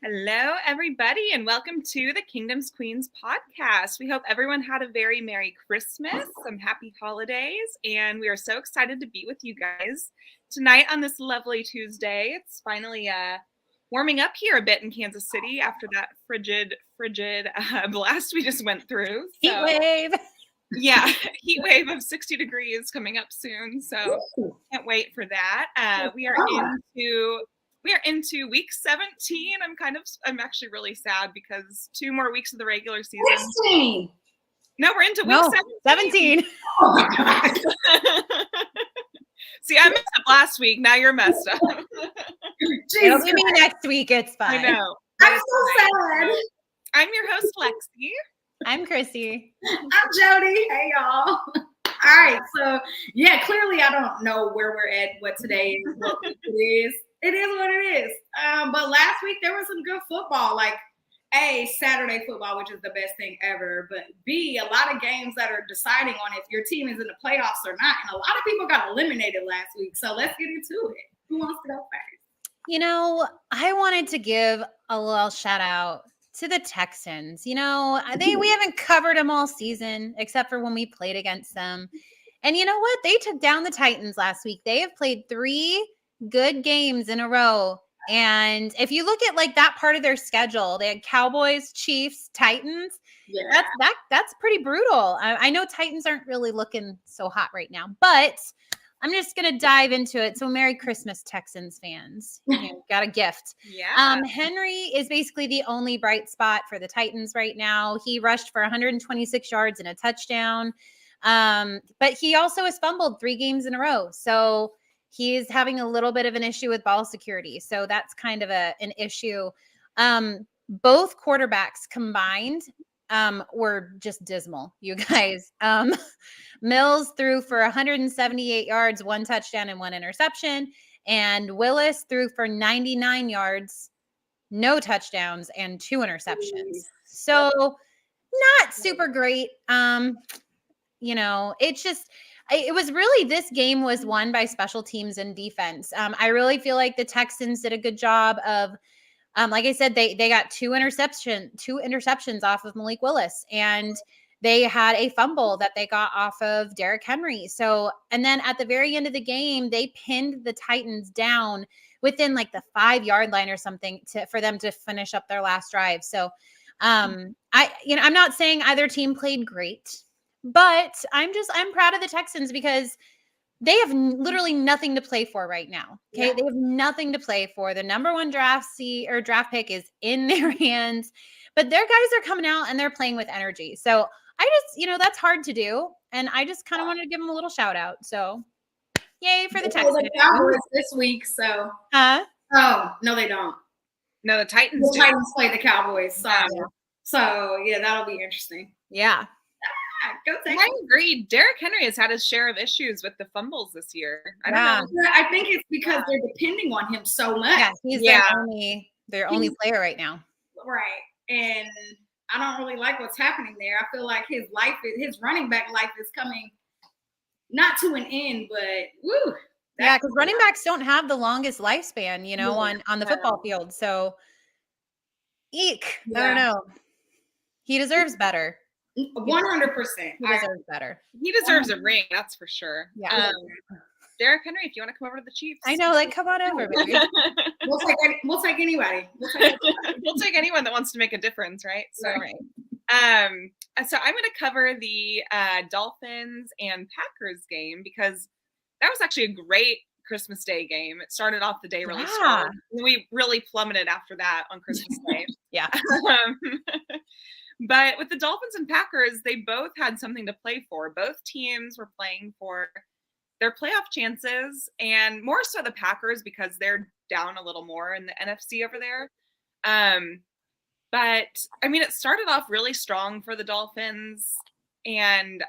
Hello, everybody, and welcome to the Kingdom's Queens podcast. We hope everyone had a very Merry Christmas, some happy holidays, and we are so excited to be with you guys tonight on this lovely Tuesday. It's finally warming up here a bit in Kansas City after that frigid blast we just went through. Heat wave. Yeah, heat wave of 60 degrees coming up soon, so can't wait for that. We are into week 17. I'm actually really sad because 2 more weeks of the regular season. 16. No, we're into week 17. Oh my God. See, I messed up last week. Now you're messed up. It'll be me next week. It's fine. I know. I'm so sad. I'm your host, Lexi. I'm Chrissy. I'm Jody. Hey, y'all. All right. So, yeah, clearly I don't know where we're at, what today is, what it is. It is what it is. But last week there was some good football, like A, Saturday football, which is the best thing ever. But B, a lot of games that are deciding on if your team is in the playoffs or not. And a lot of people got eliminated last week. So let's get into it. Who wants to go first? You know, I wanted to give a little shout out to the Texans. You know, we haven't covered them all season except for when we played against them. And you know what? They took down the Titans last week. They have played 3 good games in a row. And if you look at like that part of their schedule, they had Cowboys, Chiefs, Titans. Yeah. That's pretty brutal. I know Titans aren't really looking so hot right now, but I'm just going to dive into it. So Merry Christmas, Texans fans. You got a gift. Yeah. Henry is basically the only bright spot for the Titans right now. He rushed for 126 yards and a touchdown. But he also has fumbled 3 games in a row. So he's having a little bit of an issue with ball security. So that's kind of an issue. Both quarterbacks combined were just dismal, you guys. Mills threw for 178 yards, 1 touchdown and 1 interception. And Willis threw for 99 yards, no touchdowns and 2 interceptions. So not super great. You know, it was really, this game was won by special teams and defense. I really feel like the Texans did a good job of, like I said, they got 2 interceptions off of Malik Willis, and they had a fumble that they got off of Derrick Henry. So, and then at the very end of the game, they pinned the Titans down within like the 5-yard line or something for them to finish up their last drive. So, I'm not saying either team played great, but I'm proud of the Texans because they have literally nothing to play for right now. Okay. Yeah. They have nothing to play for. The number 1 draft pick is in their hands, but their guys are coming out and they're playing with energy. So I just, that's hard to do. And I just kind of wanted to give them a little shout out. So yay for the Texans. The Cowboys this week. So, oh, no, they don't. No, the Titans do. Titans play the Cowboys. So yeah, that'll be interesting. Yeah. I agree. Derrick Henry has had his share of issues with the fumbles this year. I don't know. I think it's because they're depending on him so much. Yeah, he's their only player right now. Right. And I don't really like what's happening there. I feel like his running back life is coming not to an end, but woo. Yeah, because running backs don't have the longest lifespan, on the football field. So, eek. Yeah. I don't know. He deserves better. 100%. He deserves better. He deserves a ring, that's for sure. Yeah. Derrick Henry, if you want to come over to the Chiefs. I know, come on over, baby. We'll take anybody. We'll take anyone that wants to make a difference, right? So, right. So I'm going to cover the Dolphins and Packers game because that was actually a great Christmas Day game. It started off the day really strong. We really plummeted after that on Christmas Day. Yeah. But with the Dolphins and Packers, they both had something to play for. Both teams were playing for their playoff chances, and more so the Packers because they're down a little more in the NFC over there. But I mean, it started off really strong for the Dolphins, and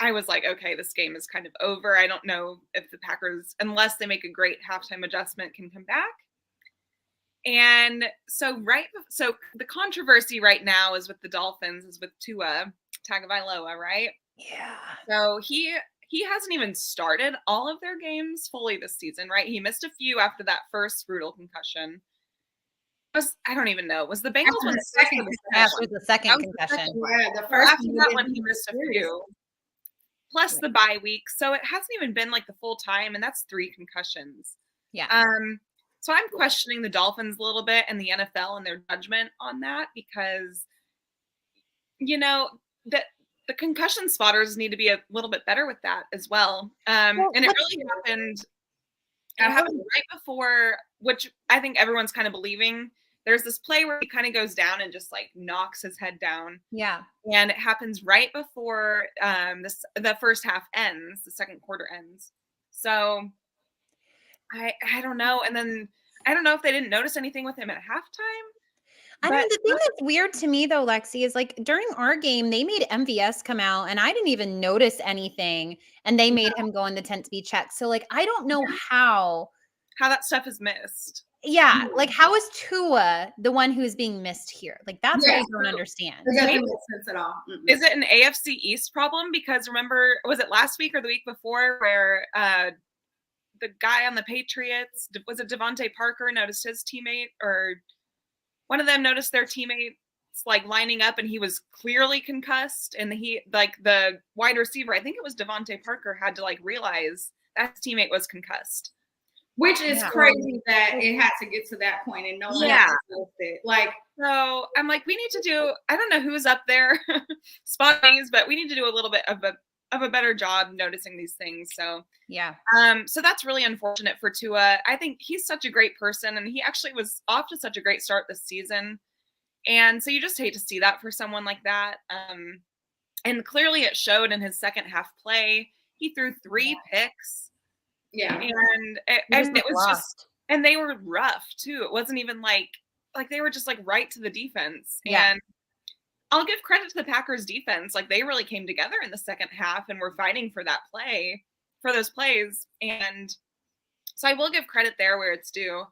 I was like, okay, this game is kind of over. I don't know if the Packers, unless they make a great halftime adjustment, can come back. And so the controversy right now is with the Dolphins is with Tua Tagovailoa, right? Yeah. So he hasn't even started all of their games fully this season, right? He missed a few after that first brutal concussion. I don't even know. Was the Bengals one after the second concussion? Yeah, the first after that one he missed a few. Plus the bye week. So it hasn't even been like the full time, and that's 3 concussions. Yeah. So I'm questioning the Dolphins a little bit and the NFL and their judgment on that because, that the concussion spotters need to be a little bit better with that as well. And it really happened. It happened right before, which I think everyone's kind of believing. There's this play where he kind of goes down and just like knocks his head down. Yeah. And it happens right before the first half ends, the second quarter ends. So I don't know. And then I don't know if they didn't notice anything with him at halftime. I mean, the thing that's weird to me though, Lexi, is like during our game, they made MVS come out and I didn't even notice anything. And they made him go in the tent to be checked. So like, I don't know how that stuff is missed. Yeah. Like how is Tua the one who's being missed here? Like that's what I don't understand. It doesn't make sense at all. Is it an AFC East problem? Because remember, was it last week or the week before where the guy on the Patriots, was it Devontae Parker, noticed his teammate, or one of them noticed their teammates like lining up and he was clearly concussed, and the wide receiver, I think it was Devontae Parker, had to like realize that his teammate was concussed. Which is crazy that it had to get to that point and no one else noticed it. Like, so I'm like, we need to do, I don't know who's up there spotting these, but we need to do a little bit of a better job noticing these things. So yeah. So that's really unfortunate for Tua. I think he's such a great person, and he actually was off to such a great start this season. And so you just hate to see that for someone like that. And clearly it showed in his second half play. He threw 3 picks. Yeah. And it was just, and they were rough too. It wasn't even like they were just like right to the defense. Yeah. And I'll give credit to the Packers defense. Like they really came together in the second half and were fighting for those plays. And so I will give credit there where it's due.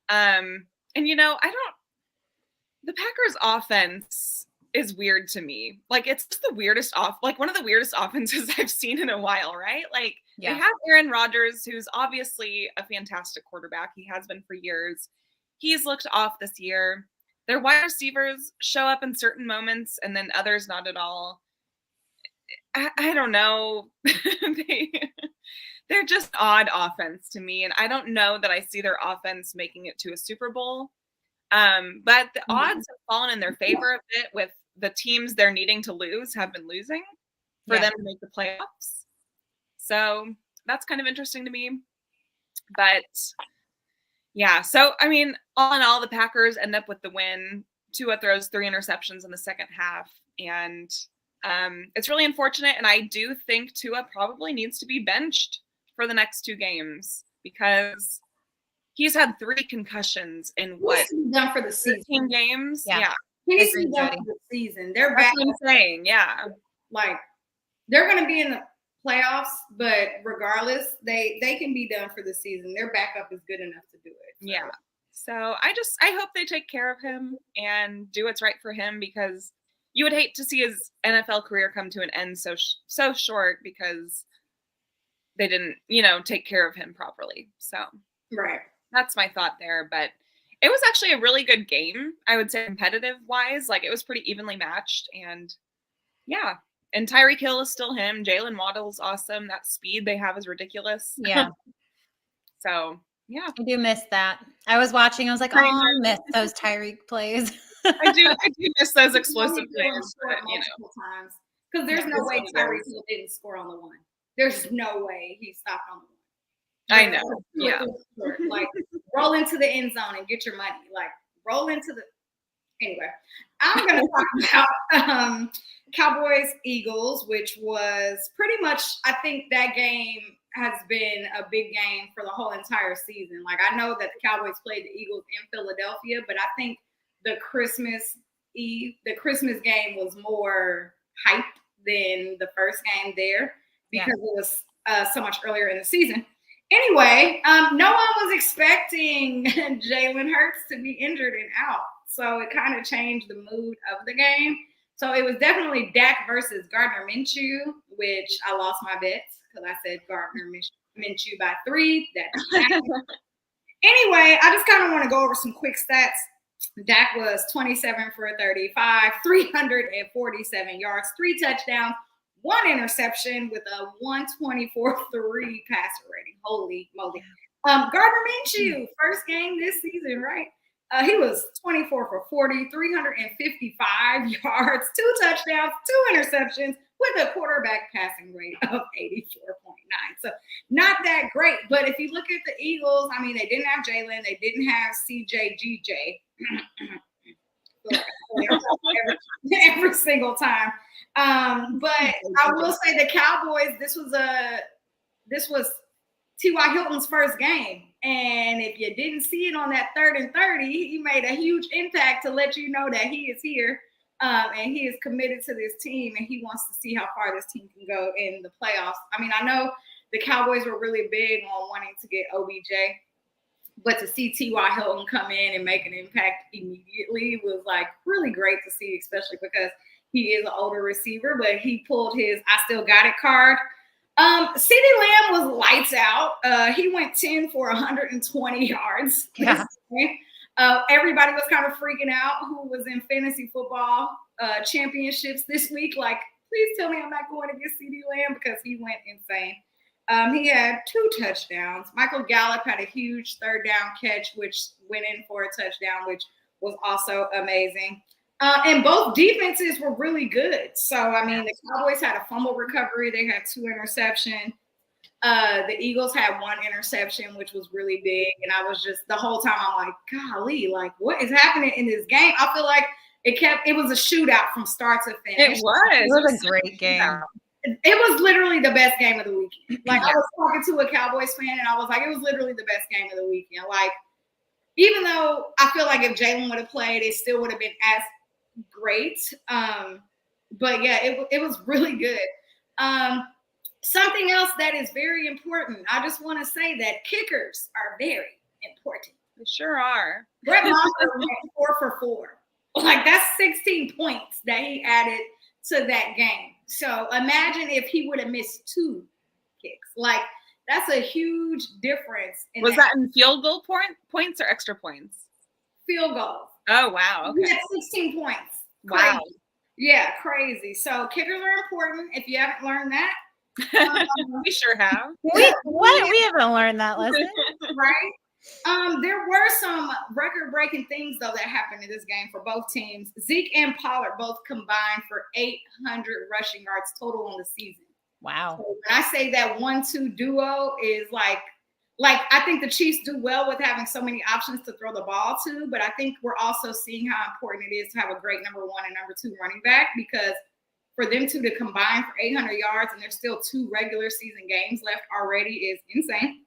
And the Packers offense is weird to me. Like it's just one of the weirdest offenses I've seen in a while, right? Like they have Aaron Rodgers, who's obviously a fantastic quarterback. He has been for years. He's looked off this year. Their wide receivers show up in certain moments and then others not at all. I don't know. They're just odd offense to me. And I don't know that I see their offense making it to a Super Bowl. But the odds have fallen in their favor a bit with the teams they're needing to lose have been losing for them to make the playoffs. So that's kind of interesting to me. But yeah, so I mean, all in all, the Packers end up with the win. Tua throws 3 interceptions in the second half. And it's really unfortunate. And I do think Tua probably needs to be benched for the next 2 games because he's had 3 concussions in what? Done for the season. 15 games? Yeah. He needs to be done for the season. They're That's back. what I'm saying. Yeah. Like, they're going to be in the playoffs, but regardless, they can be done for the season. Their backup is good enough to do it. So. Yeah. So I hope they take care of him and do what's right for him because you would hate to see his NFL career come to an end so short because they didn't, take care of him properly. So. Right. That's my thought there, but it was actually a really good game. I would say competitive wise, like it was pretty evenly matched and yeah. And Tyreek Hill is still him. Jalen Waddle's awesome. That speed they have is ridiculous. Yeah. So yeah. I do miss that. I was watching, I was like, oh, I miss those Tyreek plays. I do miss those explosive plays. Multiple times. Because there's no way Tyreek Hill didn't score on the one. There's no way he stopped on the one. I know. Yeah. Like roll into the end zone and get your money. Like roll into the Anyway, I'm going to talk about Cowboys Eagles, which was pretty much, I think that game has been a big game for the whole entire season. Like, I know that the Cowboys played the Eagles in Philadelphia, but I think the Christmas game was more hype than the first game there because it was so much earlier in the season. Anyway, no one was expecting Jalen Hurts to be injured and out. So it kind of changed the mood of the game. So it was definitely Dak versus Gardner Minshew, which I lost my bets because I said Gardner Minshew by 3. Anyway, I just kind of want to go over some quick stats. Dak was 27 for 35, 347 yards, 3 touchdowns, 1 interception with a 124.3 passer rating. Holy moly. Gardner Minshew, first game this season, right? He was 24 for 40, 355 yards, 2 touchdowns, 2 interceptions with a quarterback passing rate of 84.9. So not that great. But if you look at the Eagles, I mean, they didn't have Jalen. They didn't have CJGJ. every single time. But I will say the Cowboys, this was T.Y. Hilton's first game. And if you didn't see it on that 3rd and 30, he made a huge impact to let you know that he is here and he is committed to this team and he wants to see how far this team can go in the playoffs. I mean, I know the Cowboys were really big on wanting to get OBJ, but to see T.Y. Hilton come in and make an impact immediately was like really great to see, especially because he is an older receiver, but he pulled his I still got it card. CeeDee Lamb was lights out. He went 10 for 120 yards. Yeah. Everybody was kind of freaking out who was in fantasy football championships this week. Like, please tell me I'm not going to get CeeDee Lamb because he went insane. He had 2 touchdowns. Michael Gallup had a huge 3rd down catch, which went in for a touchdown, which was also amazing. And both defenses were really good. So, I mean, the Cowboys had a fumble recovery. They had 2 interceptions. The Eagles had 1 interception, which was really big. And I was just, the whole time, I'm like, golly, like, what is happening in this game? I feel like it was a shootout from start to finish. It was a great game. It was literally the best game of the weekend. Like, I was talking to a Cowboys fan, and I was like, it was literally the best game of the weekend. Like, even though I feel like if Jalen would have played, it still would have been as great. But yeah, it was really good. Something else that is very important. I just want to say that kickers are very important. They sure are. Brett Maher went 4 for 4. Like, that's 16 points that he added to that game. So imagine if he would have missed 2 kicks. Like, that's a huge difference. Was that in field goal points or extra points? Field goal. Oh, wow. Okay. He had 16 points. Wow. Crazy. Yeah, crazy. So kickers are important. If you haven't learned that. We sure have. We haven't learned that lesson. Right? There were some record-breaking things, though, that happened in this game for both teams. Zeke and Pollard both combined for 800 rushing yards total on the season. Wow. So when I say that 1-2 duo is like I think the Chiefs do well with having so many options to throw the ball to, but I think we're also seeing how important it is to have a great number 1 and number 2 running back, because for them two to combine for 800 yards and there's still 2 regular season games left already is insane.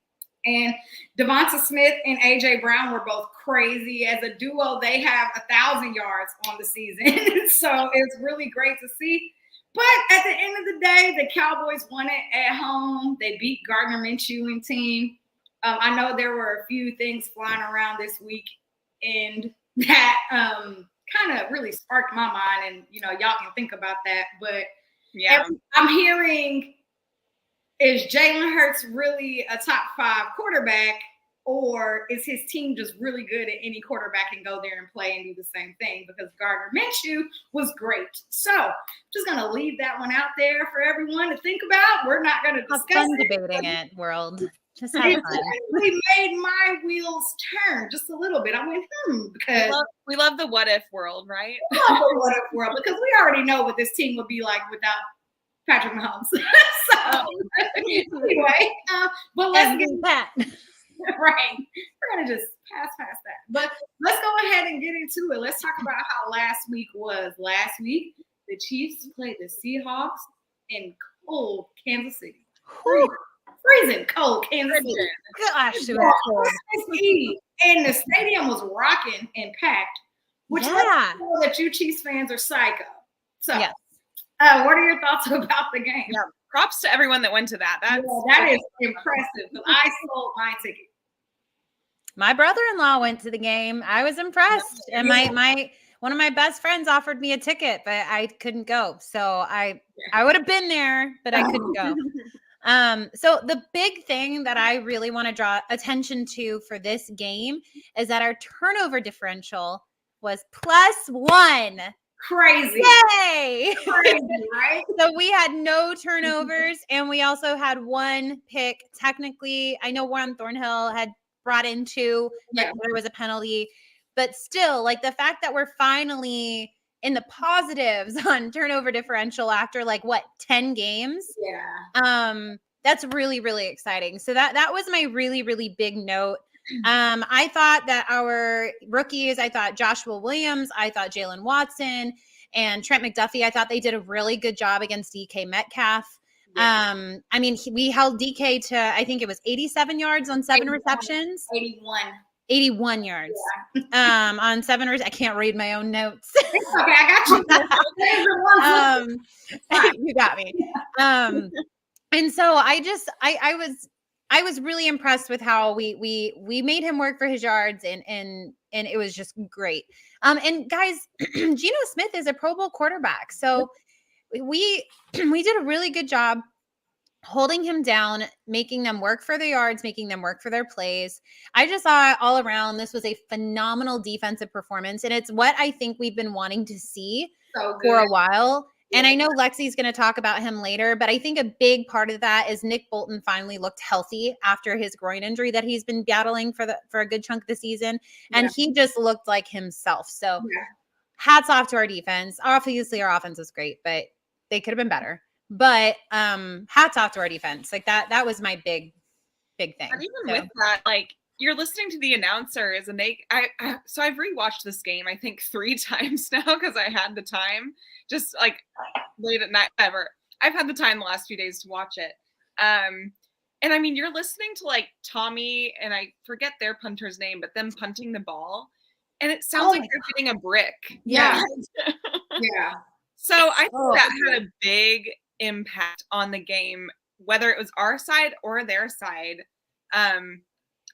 And Devonta Smith and A.J. Brown were both crazy. As a duo, they have 1,000 yards on the season. So it's really great to see. But at the end of the day, the Cowboys won it at home. They beat Gardner Minshew and team. I know there were a few things flying around this weekend that kind of really sparked my mind. And, you know, y'all can think about that. But yeah, I'm hearing, is Jalen Hurts really a top 5 quarterback, or is his team just really good at any quarterback and go there and play and do the same thing? Because Gardner Minshew was great. So just going to leave that one out there for everyone to think about. We're not going to discuss fun debating it, world. Just have fun. It made my wheels turn just a little bit. I went, because we love the what if world, right? We love the what if world, because we already know what this team would be like without Patrick Mahomes. So anyway, but let's get that. Right. We're going to just pass past that. But let's go ahead and get into it. Let's talk about how last week was. Last week, the Chiefs played the Seahawks in cold Kansas City. Freezing cold Kansas City. Gosh, it was cold. Christmas Eve, and the stadium was rocking and packed, which lets you know that you Chiefs fans are psycho. So, yes. What are your thoughts about the game? Yeah, props to everyone that went to that. That is impressive. I sold my ticket. My brother-in-law went to the game. I was impressed, and my one of my best friends offered me a ticket, but I couldn't go. So I would have been there, but I couldn't go. So the big thing that I really want to draw attention to for this game is that our turnover differential was +1. Crazy. Yay! Crazy, right? So we had no turnovers, and we also had 1 pick. Technically, I know Warren Thornhill had brought in 2, but there was a penalty. But still, like the fact that we're finally in the positives on turnover differential after 10 games. Yeah. That's really, really exciting. So that was my really, really big note. I thought that our rookies, I thought Joshua Williams, I thought Jalen Watson and Trent McDuffie, I thought they did a really good job against DK Metcalf. Yeah. I mean, we held DK to, I think it was 87 yards on 7 receptions. 81 yards. Yeah. On 7 I can't read my own notes. Okay, I got you. You got me. And so I was really impressed with how we made him work for his yards, and it was just great. And guys, Geno Smith is a Pro Bowl quarterback, so we did a really good job holding him down, making them work for their yards, making them work for their plays. I just saw all around, this was a phenomenal defensive performance, and it's what I think we've been wanting to see for a while. And I know Lexi's going to talk about him later, but I think a big part of that is Nick Bolton finally looked healthy after his groin injury that he's been battling for a good chunk of the season. And he just looked like himself. So hats off to our defense. Obviously our offense was great, but they could have been better. But hats off to our defense. Like that was my big thing. But even with that, you're listening to the announcers, and so I've rewatched this game, I think 3 times now because I had the time, just late at night, ever. I've had the time the last few days to watch it. And I mean, you're listening to Tommy, and I forget their punter's name, but them punting the ball, and it sounds like they're hitting a brick. Yeah. Yeah. So I think that had a big impact on the game, whether it was our side or their side.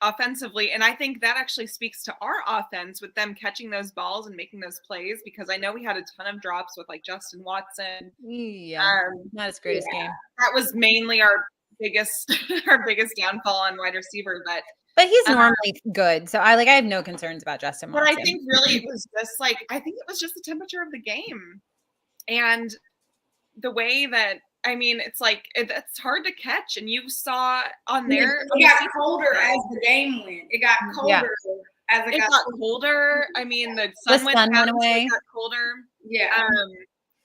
Offensively, and I think that actually speaks to our offense with them catching those balls and making those plays, because I know we had a ton of drops with Justin Watson. Not his greatest game. That was mainly our biggest downfall on wide receiver, but he's normally good, so I have no concerns about Justin Watson. But I think really it was just I think it was just the temperature of the game and the way that, I mean, it's it's hard to catch, and you saw on there. It got colder as the game went. It got colder as it got colder. I mean, the sun went away. It got colder. Yeah.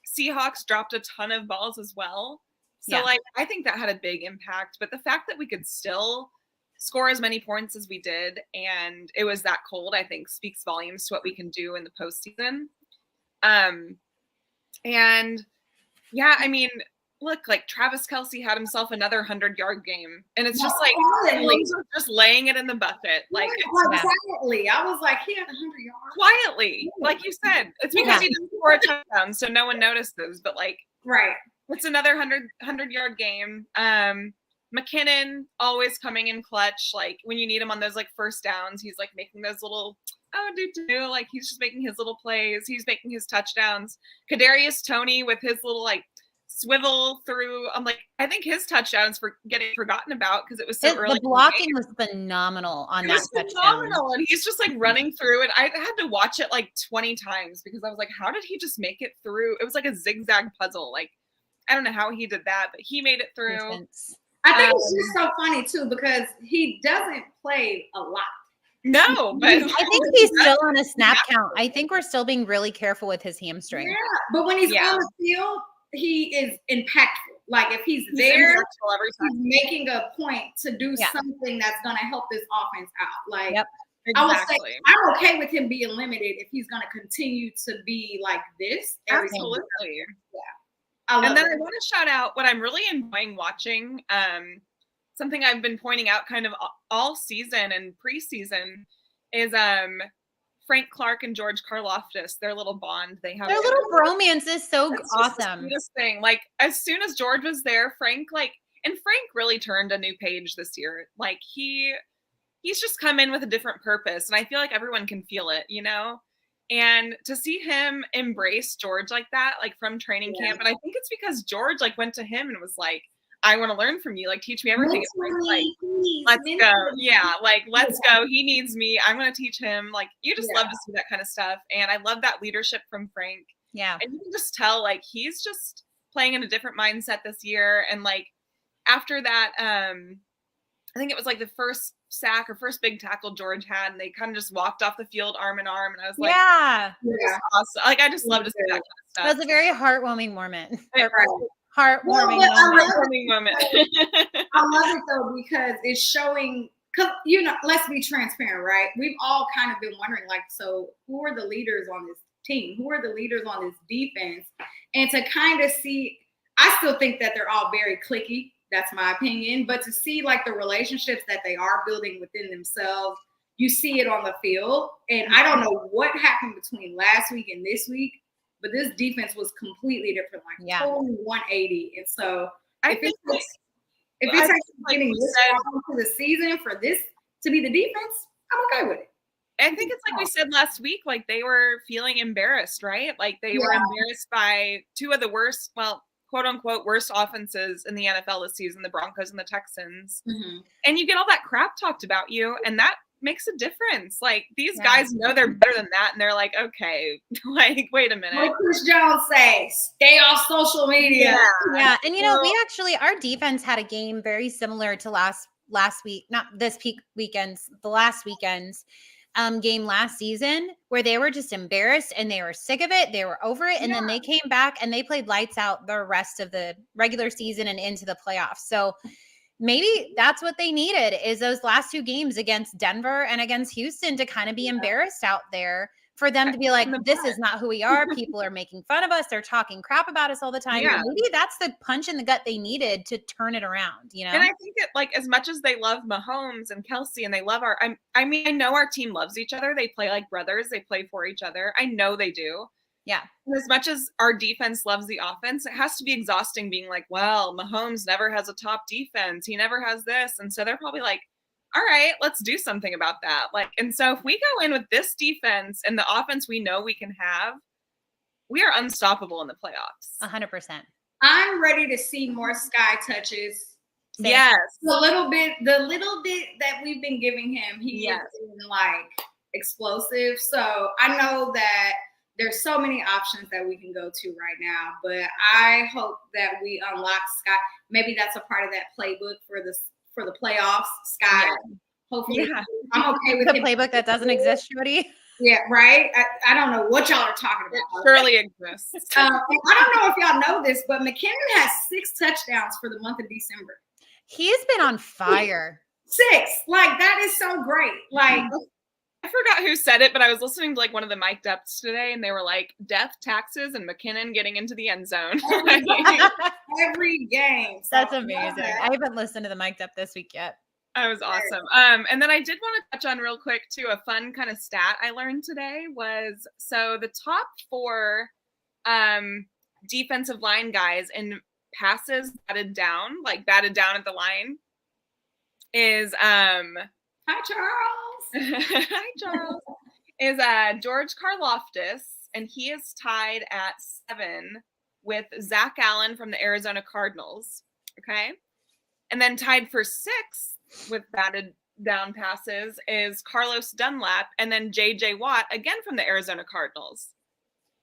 Seahawks dropped a ton of balls as well. So, I think that had a big impact. But the fact that we could still score as many points as we did, and it was that cold, I think speaks volumes to what we can do in the postseason. And yeah, I mean, look, Travis Kelce had himself another 100-yard game, and it's just just laying it in the bucket. Quietly. I was he had 100 yards. Quietly, like you said. It's because he didn't score a touchdown, so no one notices. But right. It's another 100-yard game. McKinnon always coming in clutch. When you need him on those first downs, he's making those little he's just making his little plays. He's making his touchdowns. Kadarius Toney with his little swivel through. I think his touchdowns for getting forgotten about because it was so early. The blocking was phenomenal on that touchdown. Phenomenal, and he's just running through it. I had to watch it 20 times because I was how did he just make it through? It was a zigzag puzzle. I don't know how he did that, but he made it through. I think it's just so funny too because he doesn't play a lot. No, but I think he's still on a snap count. I think we're still being really careful with his hamstring. Yeah, but when he's on the field, he is impactful. Like if he's there, he's making a point to do something that's going to help this offense out. Like exactly. I would say I'm okay with him being limited if he's going to continue to be like this. Absolutely. Yeah. And then I want to shout out what I'm really enjoying watching. Something I've been pointing out kind of all season and preseason is Frank Clark and George Karlaftis, their little bond they have. Their little bromance is so awesome. The sweetest thing. Like as soon as George was there, Frank really turned a new page this year. Like he's just come in with a different purpose, and I feel like everyone can feel it, you know. And to see him embrace George like that, like from training camp, and I think it's because George like went to him and was like, I want to learn from you. Like, teach me everything. Like, let's go. Yeah. Like, let's go. He needs me. I'm going to teach him. Like, you just love to see that kind of stuff. And I love that leadership from Frank. Yeah. And you can just tell, like, he's just playing in a different mindset this year. And like, after that, I think it was like the first sack or first big tackle George had, and they kind of just walked off the field arm in arm. And I was like, awesome. Like, I just love to see that kind of stuff. That was a very heartwarming moment. Heartwarming moment. I love it though, because it's showing, because, you know, let's be transparent, right? We've all kind of been wondering, like, so who are the leaders on this team? Who are the leaders on this defense? And to kind of see, I still think that they're all very cliquey. That's my opinion. But to see like the relationships that they are building within themselves, you see it on the field. And I don't know what happened between last week and this week, but this defense was completely different, like totally 180. And so if it's getting this far into the season for this to be the defense, I'm okay with it. I think it's like we said last week, like they were feeling embarrassed, right? Like they were embarrassed by two of the worst, well, quote unquote, worst offenses in the NFL this season, the Broncos and the Texans. Mm-hmm. And you get all that crap talked about you, and that makes a difference. Like these guys know they're better than that, and they're like, okay, like wait a minute. What Chris Jones say? Stay off social media. Yeah. And you know, we actually, our defense had a game very similar to last week, not this peak weekends, the last weekend's game last season, where they were just embarrassed and they were sick of it. They were over it. And then they came back and they played lights out the rest of the regular season and into the playoffs. So maybe that's what they needed, is those last two games against Denver and against Houston to kind of be embarrassed out there, for them to be like, this is not who we are. People are making fun of us. They're talking crap about us all the time. Yeah. Maybe that's the punch in the gut they needed to turn it around, you know? And I think that, like, as much as they love Mahomes and Kelsey and they love I mean, I know our team loves each other. They play like brothers. They play for each other. I know they do. Yeah. And as much as our defense loves the offense, it has to be exhausting being like, well, Mahomes never has a top defense. He never has this. And so they're probably like, all right, let's do something about that. Like, and so if we go in with this defense and the offense we know we can have, we are unstoppable in the playoffs. 100%. I'm ready to see more sky touches. Yes. The little bit that we've been giving him, he is like explosive. So I know that there's so many options that we can go to right now, but I hope that we unlock Sky. Maybe that's a part of that playbook for the playoffs. Sky. Yeah. Hopefully, I'm okay with the playbook that doesn't exist, Jody. Yeah, right. I don't know what y'all are talking about. It surely exists. I don't know if y'all know this, but McKinnon has 6 touchdowns for the month of December. He's been on fire. 6, like that is so great. Like. I forgot who said it, but I was listening to like one of the mic'd ups today, and they were like, death, taxes, and McKinnon getting into the end zone. Every game. So that's amazing. I haven't listened to the mic'd up this week yet. That was awesome. And then I did want to touch on real quick too, a fun kind of stat I learned today was, so the top 4 defensive line guys in passes batted down at the line is Hi, Charles. Hi, Charles. Is George Karlaftis, and he is tied at 7 with Zach Allen from the Arizona Cardinals. Okay. And then tied for 6 with batted down passes is Carlos Dunlap, and then JJ Watt, again from the Arizona Cardinals.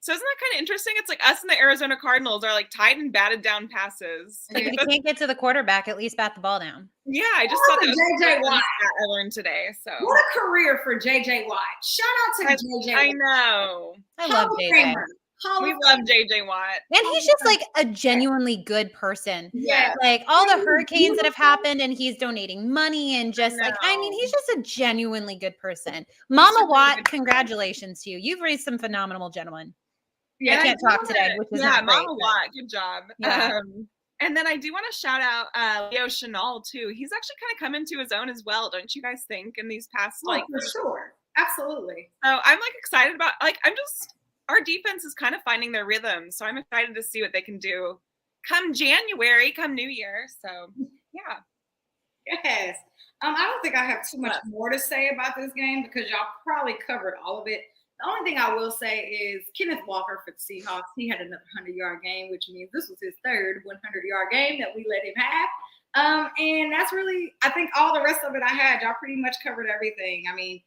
So isn't that kind of interesting? It's like us and the Arizona Cardinals are like tied and batted down passes. If you can't get to the quarterback, at least bat the ball down. Yeah, I just thought that was JJ Watt I learned today. So what a career for JJ Watt. Shout out to JJ Watt. I know. I love JJ. We love JJ Watt. And he's just like a genuinely good person. Yeah. Like all the hurricanes that have happened and he's donating money and just like, I mean, he's just a genuinely good person. Mama Watt, congratulations to you. You've raised some phenomenal gentlemen. Yeah, I can't talk today, which is not great. Mama Watt, good job. Yeah. And then I do want to shout out Leo Chenal too. He's actually kind of come into his own as well, don't you guys think? In these past for sure, absolutely. So I'm like excited about our defense is kind of finding their rhythm. So I'm excited to see what they can do come January, come New Year. So yeah. Yes. I don't think I have too much more to say about this game because y'all probably covered all of it. The only thing I will say is Kenneth Walker for the Seahawks. He had another 100-yard game, which means this was his third 100-yard game that we let him have. And that's really, I think all the rest of it I had, y'all pretty much covered everything. I mean,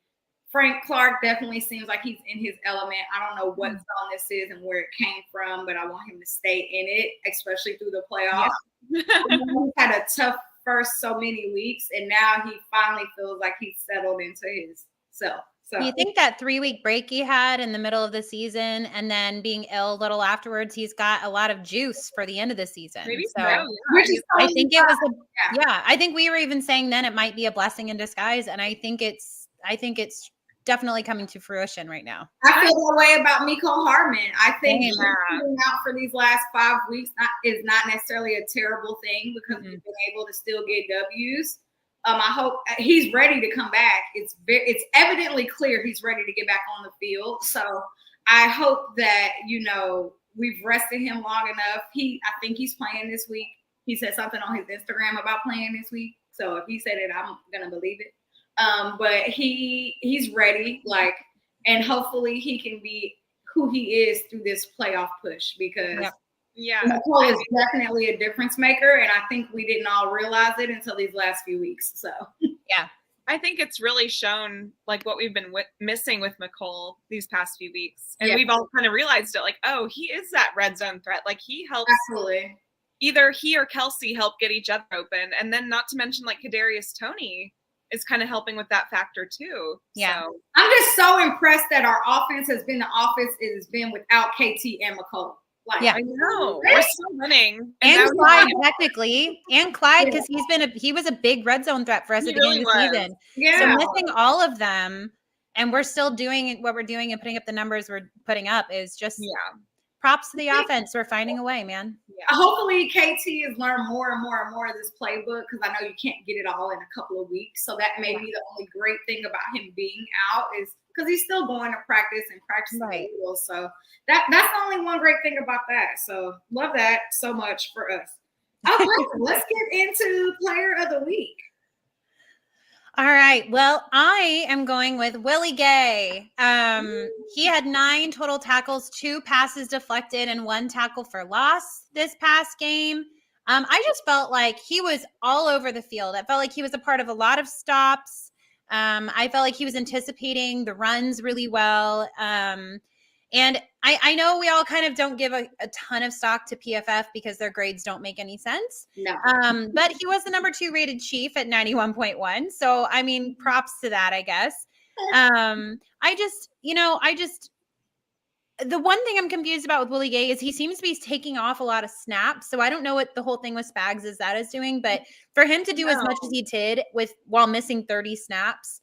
Frank Clark definitely seems like he's in his element. I don't know what song this is and where it came from, but I want him to stay in it, especially through the playoffs. Yeah. He's had a tough first so many weeks, and now he finally feels like he's settled into his self. So do you think that 3-week break he had in the middle of the season and then being ill a little afterwards, he's got a lot of juice for the end of the season? Maybe so. I think it was I think we were even saying then it might be a blessing in disguise, and I think it's definitely coming to fruition right now. I feel that way about Mecole Hardman. I think being out for these last 5 weeks is not necessarily a terrible thing because we've been able to still get W's. I hope he's ready to come back. It's evidently clear he's ready to get back on the field. So I hope that, we've rested him long enough. I think he's playing this week. He said something on his Instagram about playing this week. So if he said it, I'm going to believe it. But he's ready, and hopefully he can be who he is through this playoff push because Mecole is definitely a difference maker, and I think we didn't all realize it until these last few weeks. So yeah, I think it's really shown like what we've been missing with Mecole these past few weeks, and we've all kind of realized it. Like, oh, he is that red zone threat. Like he helps. Absolutely. Either he or Kelsey help get each other open, and then not to mention like Kadarius Toney is kind of helping with that factor too. Yeah. So. I'm just so impressed that our offense has been the offense it has been without KT and Mecole. I know. We're still winning. And Clyde technically. And Clyde, because he was a big red zone threat for us at the beginning of the season. Yeah. So missing all of them, and we're still doing what we're doing and putting up the numbers we're putting up is just props to the offense. We're finding a way, man. Yeah. Hopefully KT has learned more and more and more of this playbook because I know you can't get it all in a couple of weeks. So that may be the only great thing about him being out is because he's still going to practice and practicing. Right. So that's the only one great thing about that. So love that so much for us. Okay, let's get into player of the week. All right. Well, I am going with Willie Gay. He had 9 total tackles, 2 passes deflected, and 1 tackle for loss this past game. I just felt like he was all over the field. I felt like he was a part of a lot of stops. I felt like he was anticipating the runs really well. And I know we all kind of don't give a ton of stock to PFF because their grades don't make any sense. No. But he was the number 2 rated Chief at 91.1. So, I mean, props to that, I guess. The one thing I'm confused about with Willie Gay is he seems to be taking off a lot of snaps. So I don't know what the whole thing with Spags is doing, but for him to do as much as he did while missing 30 snaps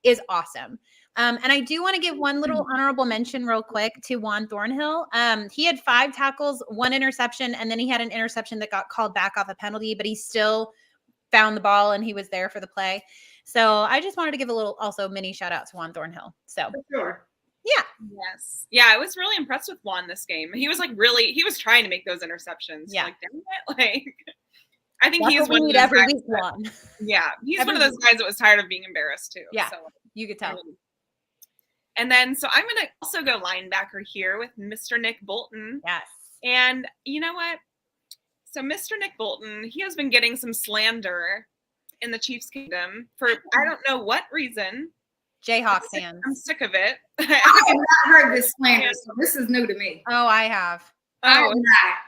is awesome. And I do want to give one little honorable mention real quick to Juan Thornhill. He had 5 tackles, 1 interception, and then he had an interception that got called back off a penalty, but he still found the ball and he was there for the play. So I just wanted to give a little also mini shout out to Juan Thornhill. So for sure. Yeah. Yes. Yeah, I was really impressed with Juan this game. He was he was trying to make those interceptions. Yeah. Like, damn it. Like, I think That's he's what we need every week, Juan. Yeah. He's one of those guys that was tired of being embarrassed too. Yeah. So, you could tell. And then, so I'm going to also go linebacker here with Mr. Nick Bolton. Yes. And you know what? So Mr. Nick Bolton, he has been getting some slander in the Chiefs kingdom for I don't know what reason. Jayhawk fans. I'm sick of it. I have not heard this slander, so this is new to me. Oh, I have. I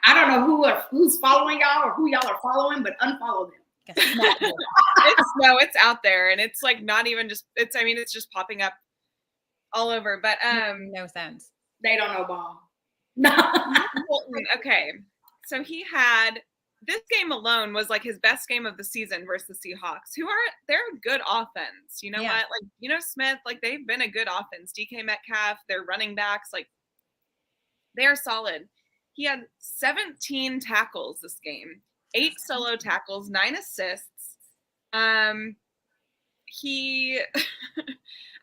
don't know who's following y'all or who y'all are following, but unfollow them. It's out there, and it's like not even just it's just popping up all over. But no sense. They don't know ball. Okay. So he had this game alone was like his best game of the season versus the Seahawks, they're a good offense. You know what? Like, Smith, like they've been a good offense. DK Metcalf, their running backs, like they're solid. He had 17 tackles this game, 8 solo tackles, 9 assists. He,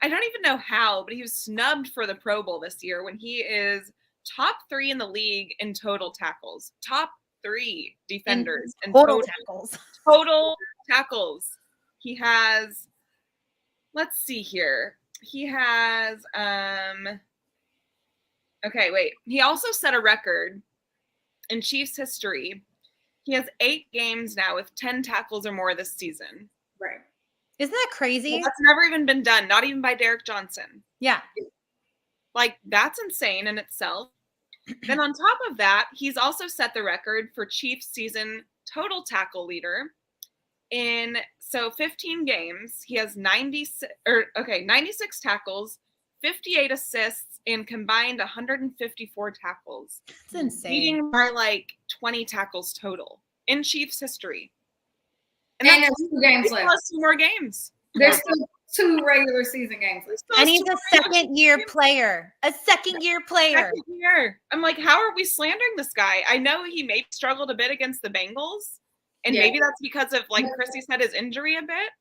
I don't even know how, but he was snubbed for the Pro Bowl this year when he is top 3 in the league in total tackles. Top 3 defenders in total tackles. Total tackles. He has, let's see here. He has, okay, wait. He also set a record in Chiefs history. He has 8 games now with 10 tackles or more this season. Right. Isn't that crazy? Well, that's never even been done, not even by Derek Johnson. Yeah. Like, that's insane in itself. Then on top of that, he's also set the record for Chiefs season total tackle leader. In 15 games, he has 96 tackles, 58 assists, and combined 154 tackles. That's insane. Beating by like 20 tackles total in Chiefs history. And there's 2 games left. Plus 2 more games. There's still 2 regular season games left. And he's a second-year player. A second-year player. Second year. I'm like, how are we slandering this guy? I know he maybe struggled a bit against the Bengals, and maybe that's because of, like Chrissy said, his injury a bit.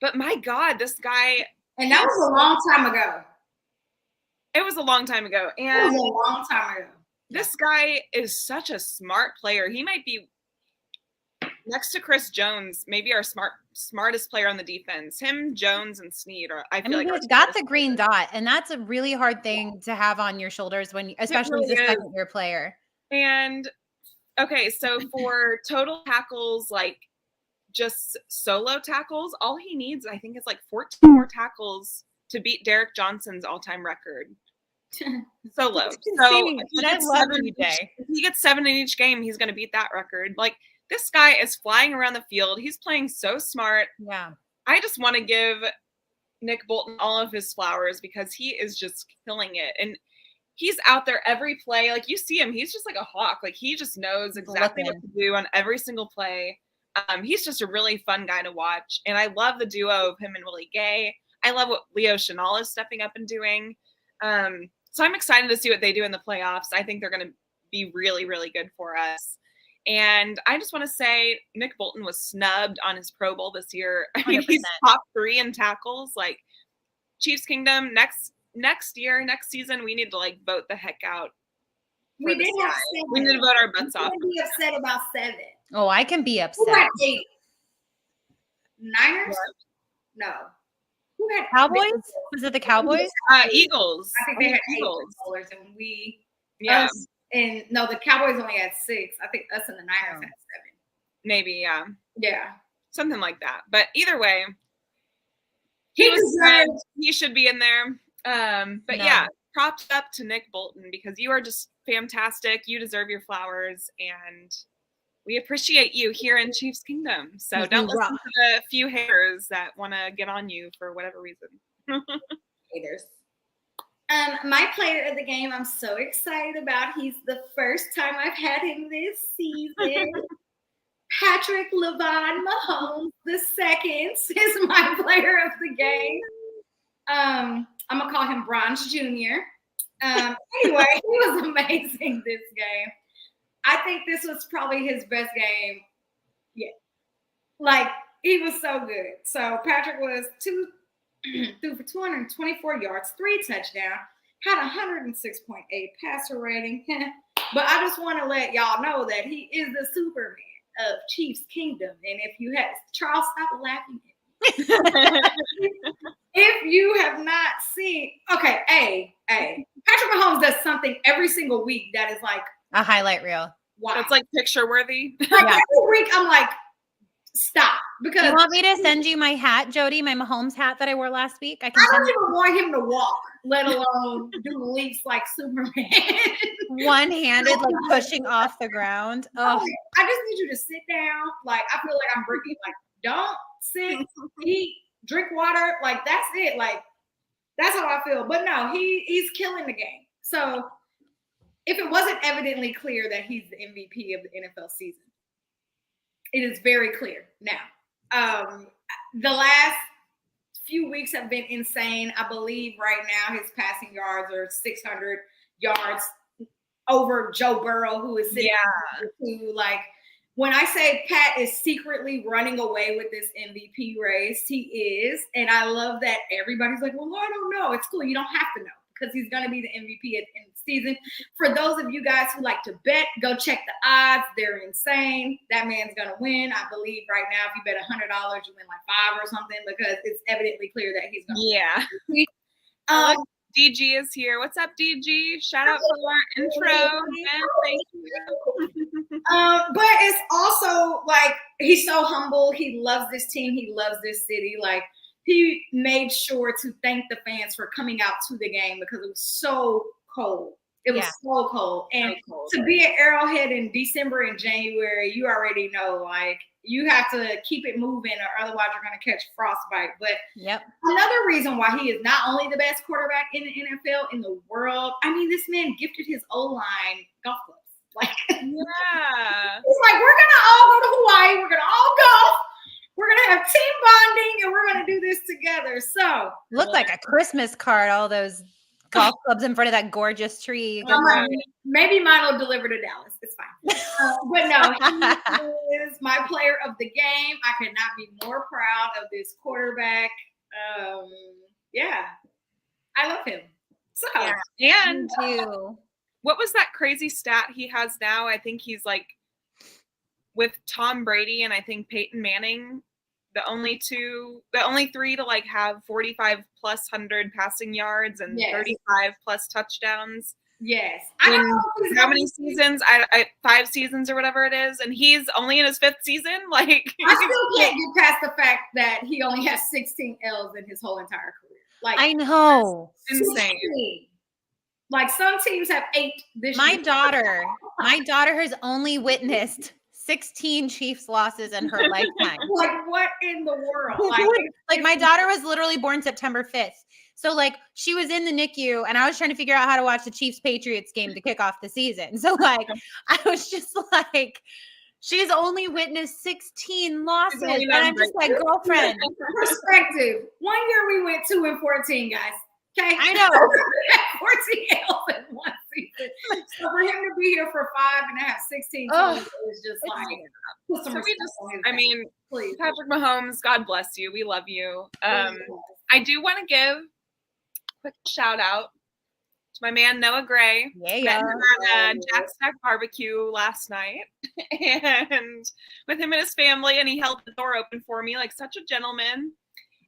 But my God, this guy. And that was a long time ago. It was a long time ago. And it was a long time ago. This guy is such a smart player. He might be next to Chris Jones, maybe our smartest player on the defense. Him, Jones, and Snead are. I feel like he's got the green dot, and that's a really hard thing to have on your shoulders when, especially as a second-year player. And okay, so for total tackles, like just solo tackles, all he needs, I think, is like 14 more tackles to beat Derek Johnson's all-time record. Solo. So if he gets 7 in each game, he's going to beat that record. Like, this guy is flying around the field. He's playing so smart. Yeah. I just want to give Nick Bolton all of his flowers because he is just killing it. And he's out there every play. Like, you see him, he's just like a hawk. Like, he just knows exactly what to do on every single play. He's just a really fun guy to watch. And I love the duo of him and Willie Gay. I love what Leo Chenal is stepping up and doing. So I'm excited to see what they do in the playoffs. I think they're going to be really, really good for us. And I just want to say Nick Bolton was snubbed on his Pro Bowl this year. I mean, 100%. He's top 3 in tackles. Like, Chiefs Kingdom, next season, we need to like vote the heck out. We did have 7. We need to vote our butts off. Be upset about 7. Oh, I can be upset. Who had 8? Niners? What? No. Who had Cowboys? Was it the Cowboys? Eagles. I think they had Eagles. And we, us, and no, the Cowboys only had 6. I think us and the Niners had 7. Maybe, yeah. Yeah. Something like that. But either way, he should be in there. But yeah, props up to Nick Bolton because you are just fantastic. You deserve your flowers, and we appreciate you here in Chiefs Kingdom. So don't listen to the few haters that want to get on you for whatever reason. Haters. My player of the game, I'm so excited about. He's the first time I've had him this season. Patrick Levon Mahomes II is my player of the game. I'm going to call him Bronze Jr. Anyway, he was amazing this game. I think this was probably his best game yet. Like, he was so good. So Patrick was threw for 224 yards, 3 touchdowns, had 106.8 passer rating. But I just want to let y'all know that he is the Superman of Chiefs Kingdom. And if you have, Charles, stop laughing at me. If you have not seen, okay, Patrick Mahomes does something every single week that is like a highlight reel. Wow. It's like picture worthy. Like every week I'm like, stop. Because you want me to send you my hat, Jody, my Mahomes hat that I wore last week? I don't even want him to walk, let alone do leaps like Superman. One-handed, like pushing off the ground. Oh, I just need you to sit down. Like, I feel like I'm breaking. Like, don't sit, eat, drink water. Like, that's it. Like, That's how I feel. But no, he's killing the game. So if it wasn't evidently clear that he's the MVP of the NFL season, it is very clear now. The last few weeks have been insane. I believe right now his passing yards are 600 yards over Joe Burrow, who is sitting to like. When I say Pat is secretly running away with this MVP race, he is. And I love that everybody's like, well, I don't know. It's cool. You don't have to know because he's going to be the MVP at the end of the season. For those of you guys who like to bet, go check the odds. They're insane. That man's going to win. I believe right now, if you bet $100, you win like $5 or something because it's evidently clear that he's going to win. DG is here. What's up, DG? Shout out for our intro. And thank you. But it's also like he's so humble. He loves this team. He loves this city. Like he made sure to thank the fans for coming out to the game because it was so cold. It was so cold. And to be at Arrowhead in December and January, you already know, like, you have to keep it moving or otherwise you're going to catch frostbite. But another reason why he is not only the best quarterback in the NFL, in the world, I mean, this man gifted his O-line golf clubs. Like, it's like, we're going to all go to Hawaii. We're going to all golf. We're going to have team bonding and we're going to do this together. So looked like a Christmas card, all those golf clubs in front of that gorgeous tree. Maybe mine will deliver to Dallas. It's fine. But no, he is my player of the game. I could not be more proud of this quarterback. I love him. So and what was that crazy stat he has now? I think he's like with Tom Brady and I think Peyton Manning, the only three to like have 45 plus 100 passing yards and 35 plus touchdowns. Yes. I don't know how many seasons, 5 seasons or whatever it is. And he's only in his 5th season. Like I still can't get past the fact that he only has 16 L's in his whole entire career. Like I know. Insane. Like some teams have 8 this year. My daughter has only witnessed 16 Chiefs losses in her lifetime. Like what in the world? Like my daughter was literally born September 5th. So like she was in the NICU and I was trying to figure out how to watch the Chiefs Patriots game to kick off the season. So like I was just like, she's only witnessed 16 losses. And I'm just like, girlfriend. Perspective. One year we went 2-14, guys. Okay. I know. 14 L's in one season. So for him to be here for 5.5, 16 is just like. So please. Patrick Mahomes, God bless you. We love you. I do want to give a quick shout out to my man Noah Gray. Met him at a Jack Stack barbecue last night, and with him and his family, and he held the door open for me like such a gentleman.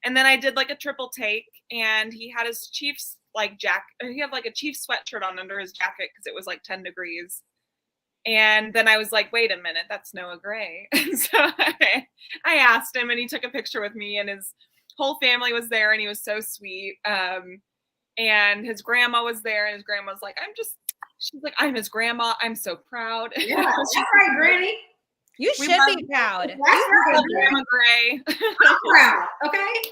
And then I did like a triple take, and he had his Chiefs he had like a Chiefs sweatshirt on under his jacket because it was like 10 degrees. And then I was like, wait a minute, that's Noah Gray. And so I asked him, and he took a picture with me, and his whole family was there, and he was so sweet. And his grandma was there, and his grandma was like, she's like, I'm his grandma. I'm so proud. Yeah, that's right, Granny. You should be proud. That's right, Grandma Gray. I'm proud, okay?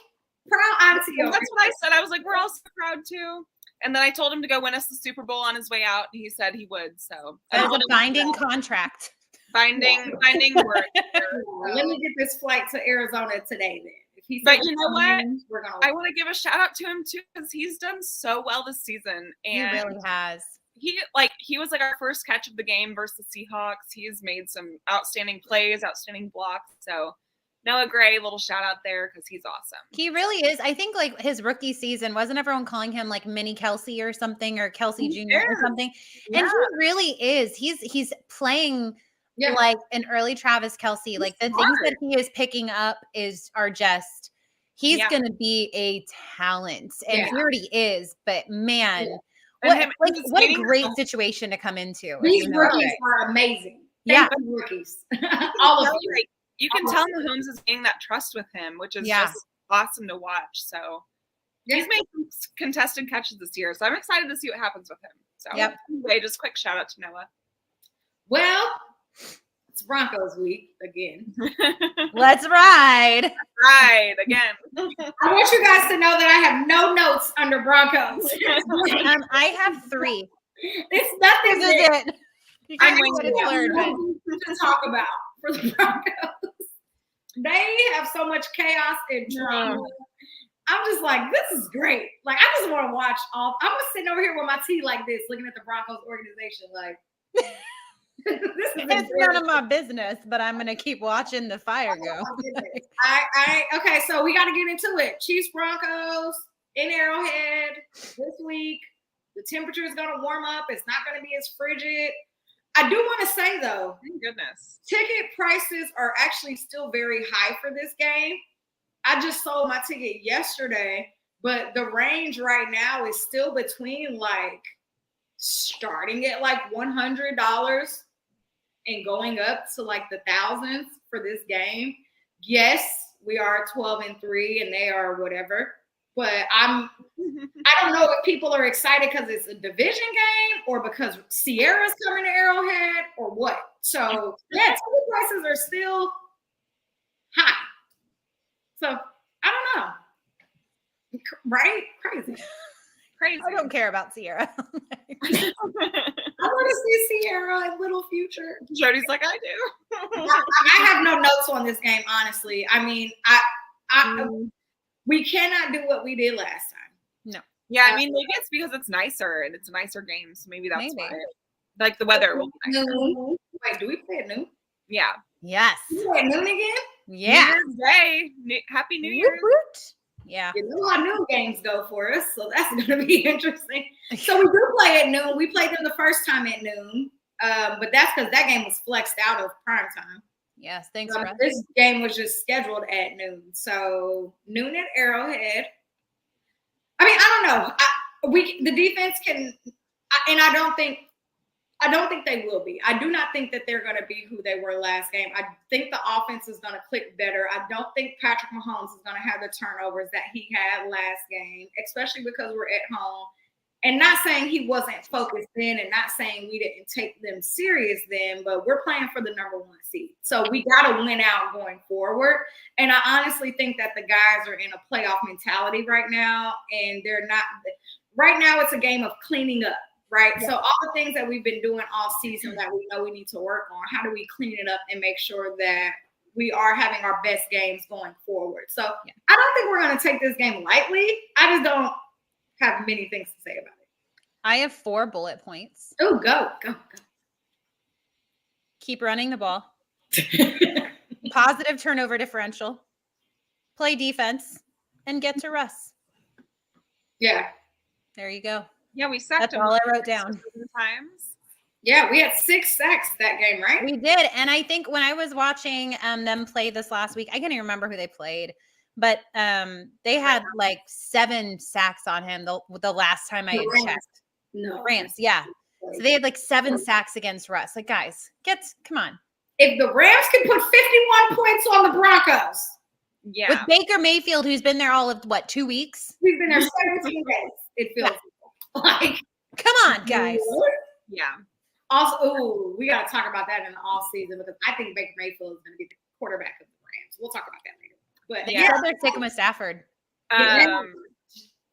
Proud auntie. Well, that's what I said. I was like, we're all so proud too. And then I told him to go win us the Super Bowl on his way out, and he said he would. So that is a binding contract. Binding word. Let me get this flight to Arizona today then. But you know what? I want to give a shout out to him too because he's done so well this season. And he really has. He was like our first catch of the game versus Seahawks. He has made some outstanding plays, outstanding blocks. So Noah Gray, little shout out there because he's awesome. He really is. I think like his rookie season, wasn't everyone calling him like mini Kelsey or something, or Kelsey Jr. or something? Yeah. And he really is. He's playing like an early Travis Kelce. Like the things that he is picking up are just, he's going to be a talent. And he already is, but man, what a great situation to come into. These rookies are amazing. Rookies. All of them. You can tell Mahomes is getting that trust with him, which is just awesome to watch. So he's made some contested catches this year. So I'm excited to see what happens with him. So anyway, just quick shout out to Noah. Well, let's Broncos week again. Let's ride. Right, again. I want you guys to know that I have no notes under Broncos. I have 3. It's nothing This is it. I'm what it's learned, but to talk about for the Broncos. They have so much chaos and drama. I'm just like, this is great. Like, I just want to watch all. I'm just sitting over here with my tea like this, looking at the Broncos organization. Like, it's none of my business, but I'm gonna keep watching the fire go. Okay, so we got to get into it. Chiefs Broncos in Arrowhead this week. The temperature is going to warm up. It's not going to be as frigid. I do want to say, though, Thank goodness. ticket prices are actually still very high for this game. I just sold my ticket yesterday, but the range right now is still between like starting at like $100 and going up to like the thousands for this game. Yes, we are 12-3 and they are whatever. But I don't know if people are excited because it's a division game or because Sierra's coming to Arrowhead or what. So, yeah, ticket prices are still high. So, I don't know. Right? Crazy. Crazy. I don't care about Sierra. I want to see Sierra in Little Future. Jody's like, I do. I have no notes on this game, honestly. I mean, we cannot do what we did last time. No. Yeah, I mean, maybe it's because it's nicer and it's a nicer game, so maybe that's why. Like the weather will be nicer. Wait, do we play at noon? Yeah. Yes. We play at noon again? Yeah. New Year's Day. Happy New Year. Yeah. You know how noon games go for us, so that's going to be interesting. So we do play at noon. We played them the first time at noon, but that's because that game was flexed out of prime time. Yes, thanks, So this game was just scheduled at noon. So noon at Arrowhead. I mean, I don't know. The defense can, and I don't think they will be. I do not think that they're going to be who they were last game. I think the offense is going to click better. I don't think Patrick Mahomes is going to have the turnovers that he had last game, especially because we're at home. And not saying he wasn't focused then and not saying we didn't take them serious then, but we're playing for the #1 seed. So we got to win out going forward. And I honestly think that the guys are in a playoff mentality right now, and they're not – right now it's a game of cleaning up, right? Yeah. So all the things that we've been doing all season that we know we need to work on, how do we clean it up and make sure that we are having our best games going forward? So I don't think we're going to take this game lightly. I just don't have many things to say about it. I have 4 bullet points. Oh, go. Keep running the ball. Positive turnover differential. Play defense. And get to Russ. Yeah. There you go. Yeah, we sacked That's all I wrote down. Times. Yeah, we had 6 sacks that game, right? We did. And I think when I was watching them play this last week, I can't even remember who they played. But they had like 7 sacks on him the last time I had checked. No. Rams, yeah. So they had like 7 sacks against Russ. Like, guys, come on. If the Rams can put 51 points on the Broncos. Yeah. With Baker Mayfield, who's been there all of, 2 weeks? He's been there 17 days, it feels like. Come on, guys. Yeah. Also, we got to talk about that in the off season because I think Baker Mayfield is going to be the quarterback of the Rams. We'll talk about that later. But yeah, they're taking with Stafford.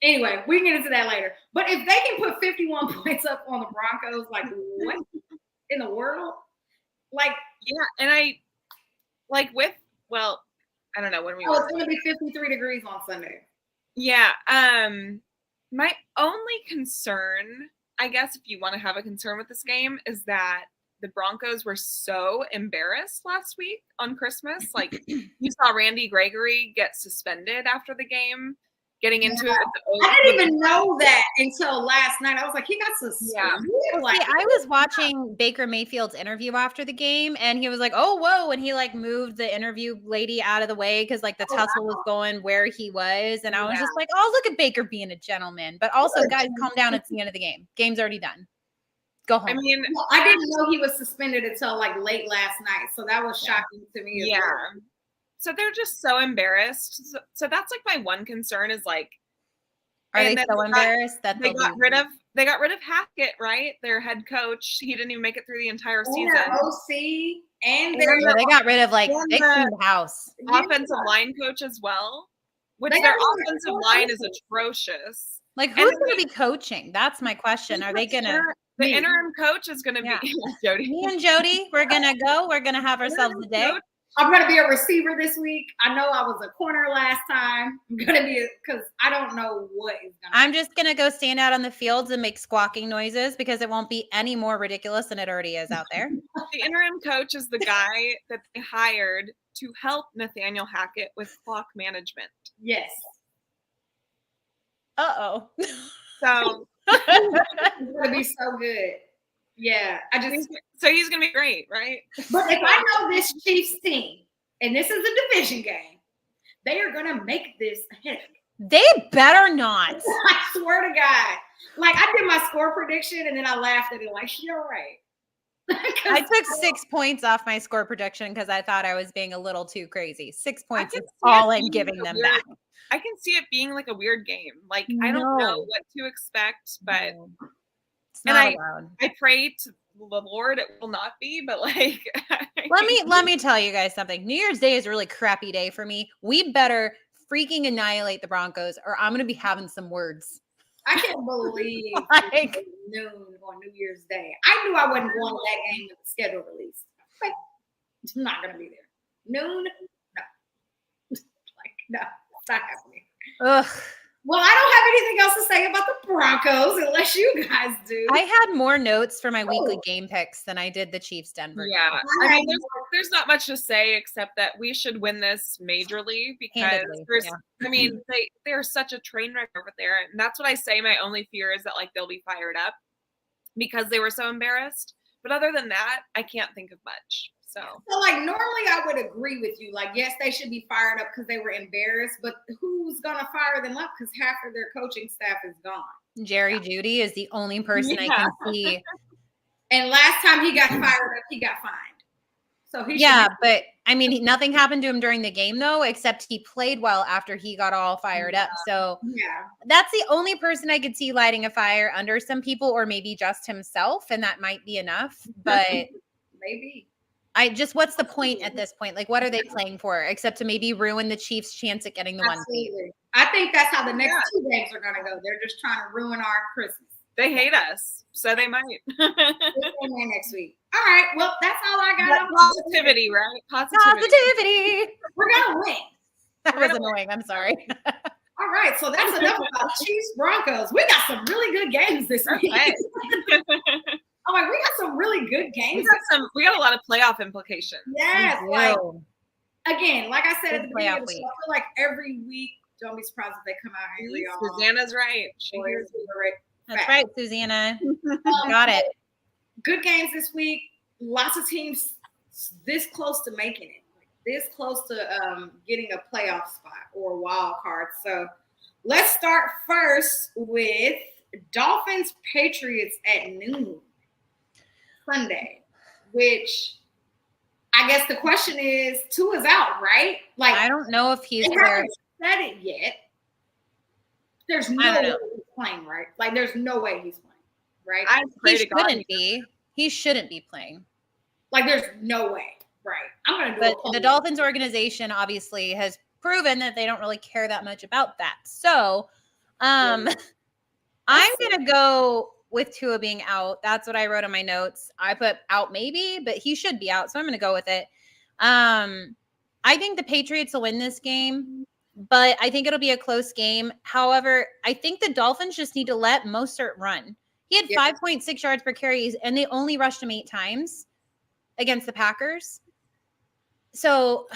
Anyway, we can get into that later. But if they can put 51 points up on the Broncos, like what in the world? Like, yeah, and I don't know when we. It's going to be 53 degrees on Sunday. Yeah. My only concern, I guess, if you want to have a concern with this game, is that the Broncos were so embarrassed last week on Christmas. Like, you saw Randy Gregory get suspended after the game, getting into it. I didn't even know that until last night. I was like, he got suspended. Yeah. Like, I was watching Baker Mayfield's interview after the game, and he was like, oh, whoa. And he like moved the interview lady out of the way because like the tussle was going where he was. And I was just like, oh, look at Baker being a gentleman. But also, guys, calm down. It's the end of the game. Game's already done. Go home. I mean, I didn't know he was suspended until like late last night. So that was shocking to me. Yeah. So they're just so embarrassed. So that's like my one concern is like, are they so embarrassed that they got rid of Hackett, right? Their head coach. He didn't even make it through the entire season. OC. And They got rid of like and they cleaned the house. offensive line coach as well, which their offensive line is atrocious. Like, who's going to be coaching? That's my question. Are they going to? The interim coach is going to be Jody. Me and Jody, we're going to go. We're going to have ourselves a day. I'm going to be a receiver this week. I know I was a corner last time. I'm going to be, because I don't know what is going to I'm just going to go stand out on the fields and make squawking noises because it won't be any more ridiculous than it already is out there. The interim coach is the guy that they hired to help Nathaniel Hackett with clock management. Yes. Uh-oh. So it's going to be so good. Yeah. So he's going to be great, right? But if I know this Chiefs team, and this is a division game, they are going to make this a headache. They better not. I swear to God. Like, I did my score prediction, and then I laughed at it like, you're right. I took 6 points off my score prediction because I thought I was being a little too crazy. 6 points is all I'm giving them back. I can see it being like a weird game. Like, I don't know what to expect, but I pray to the Lord it will not be, but like let me tell you guys something. New Year's Day is a really crappy day for me. We better freaking annihilate the Broncos or I'm gonna be having some words. I can't believe like noon on New Year's Day. I knew I wasn't going to that game with the schedule released. Like, I'm not gonna be there. Noon? No. Like, no, it's not happening. Ugh. Well, I don't have anything else to say about the Broncos unless you guys do. I had more notes for my weekly game picks than I did the Chiefs Denver. Yeah. I mean, there's not much to say except that we should win this majorly because they're such a train wreck over there. And that's what I say. My only fear is that like they'll be fired up because they were so embarrassed. But other than that, I can't think of much. So like normally I would agree with you. Like, yes, they should be fired up because they were embarrassed, but who's gonna fire them up? Because half of their coaching staff is gone. Jerry Jeudy is the only person I can see. And last time he got fired up, he got fined. So but I mean, nothing happened to him during the game though, except he played well after he got all fired up. So that's the only person I could see lighting a fire under some people, or maybe just himself, and that might be enough. But maybe. What's the point at this point? Like, what are they playing for except to maybe ruin the Chiefs' chance at getting the 1 seed? I think that's how the next 2 games are going to go. They're just trying to ruin our Christmas. They hate us, so they might. Next week. All right. Well, that's all I got. Positivity, right? Positivity. We're going to win. That was annoying. I'm sorry. All right. So that's enough about Chiefs Broncos. We got some really good games this week. I'm like, we got some really good games. We got a lot of playoff implications. Yes. Like, again, like I said at the beginning of the show, I feel like every week, don't be surprised if they come out angry. Susanna's right. She hears me right. That's right, Susanna. Got it. Good games this week. Lots of teams this close to making it. This close to getting a playoff spot or a wild card. So let's start first with Dolphins Patriots at noon Sunday, which I guess the question is, Tua's out, right? Like, I don't know if he's there. Haven't said it yet. There's no way he's playing, right? Like, there's no way he's playing, right? He shouldn't be. He shouldn't be playing. Like, there's no way, right? I'm gonna do. But the Dolphins organization obviously has proven that they don't really care that much about that. So, I'm gonna go with Tua being out. That's what I wrote in my notes. I put out maybe, but he should be out. So I'm going to go with it. I think the Patriots will win this game, but I think it'll be a close game. However, I think the Dolphins just need to let Mostert run. He had 5.6 yards per carry, and they only rushed him 8 times against the Packers. So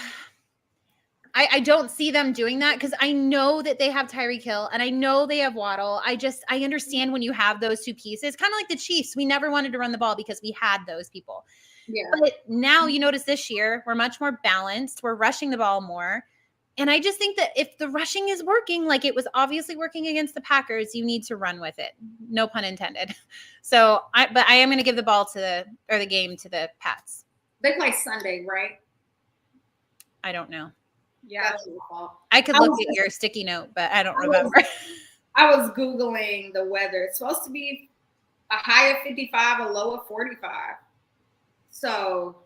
I don't see them doing that because I know that they have Tyreek Hill and I know they have Waddle. I understand when you have those 2 pieces, kind of like the Chiefs. We never wanted to run the ball because we had those people. Yeah. But now you notice this year, we're much more balanced. We're rushing the ball more. And I just think that if the rushing is working, like it was obviously working against the Packers, you need to run with it. No pun intended. So I am going to give the game to the Pats. They play Sunday, right? I don't know. Yeah, that's your fault. I could look at your sticky note, but I don't remember. I was Googling the weather. It's supposed to be a high of 55, a low of 45. So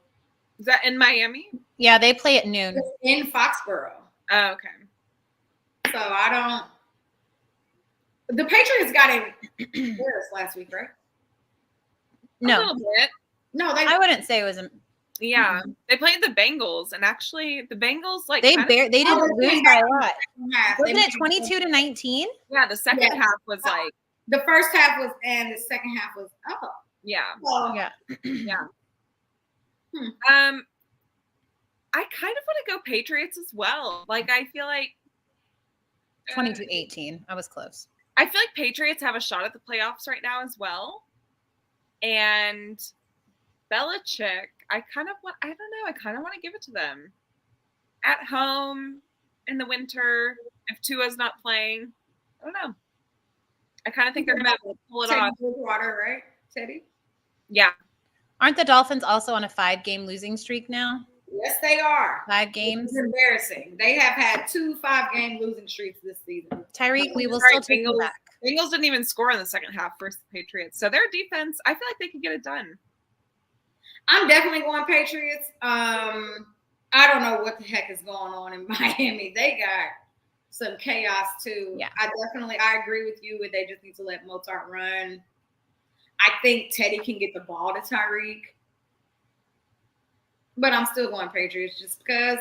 Is that in Miami? Yeah, they play at noon. It's in Foxborough. Oh, okay. So I don't. The Patriots got in Paris last week, right? A No, little bit. No, I wouldn't say it was. Yeah, they played the Bengals, and actually, the Bengals They didn't lose by a lot. Wasn't it 22-19? Yeah, the second half was like the first half was, and the second half was yeah. Yeah. I kind of want to go Patriots as well. Like, I feel like 22-18. I was close. I feel like Patriots have a shot at the playoffs right now as well. And Belichick, I kind of want to give it to them. At home in the winter, if Tua's not playing, I don't know. I kind of think they're going to pull it off. Water, right, Teddy? Yeah. Aren't the Dolphins also on a 5-game losing streak now? Yes, they are. 5 games. It's embarrassing. They have had 2 5-game losing streaks this season. Tyreek, we will still take you back. Bengals didn't even score in the second half versus the Patriots. So their defense, I feel like they could get it done. I'm definitely going Patriots. I don't know what the heck is going on in Miami. They got some chaos too. Yeah. I agree with you. They just need to let Mozart run. I think Teddy can get the ball to Tyreek. But I'm still going Patriots just because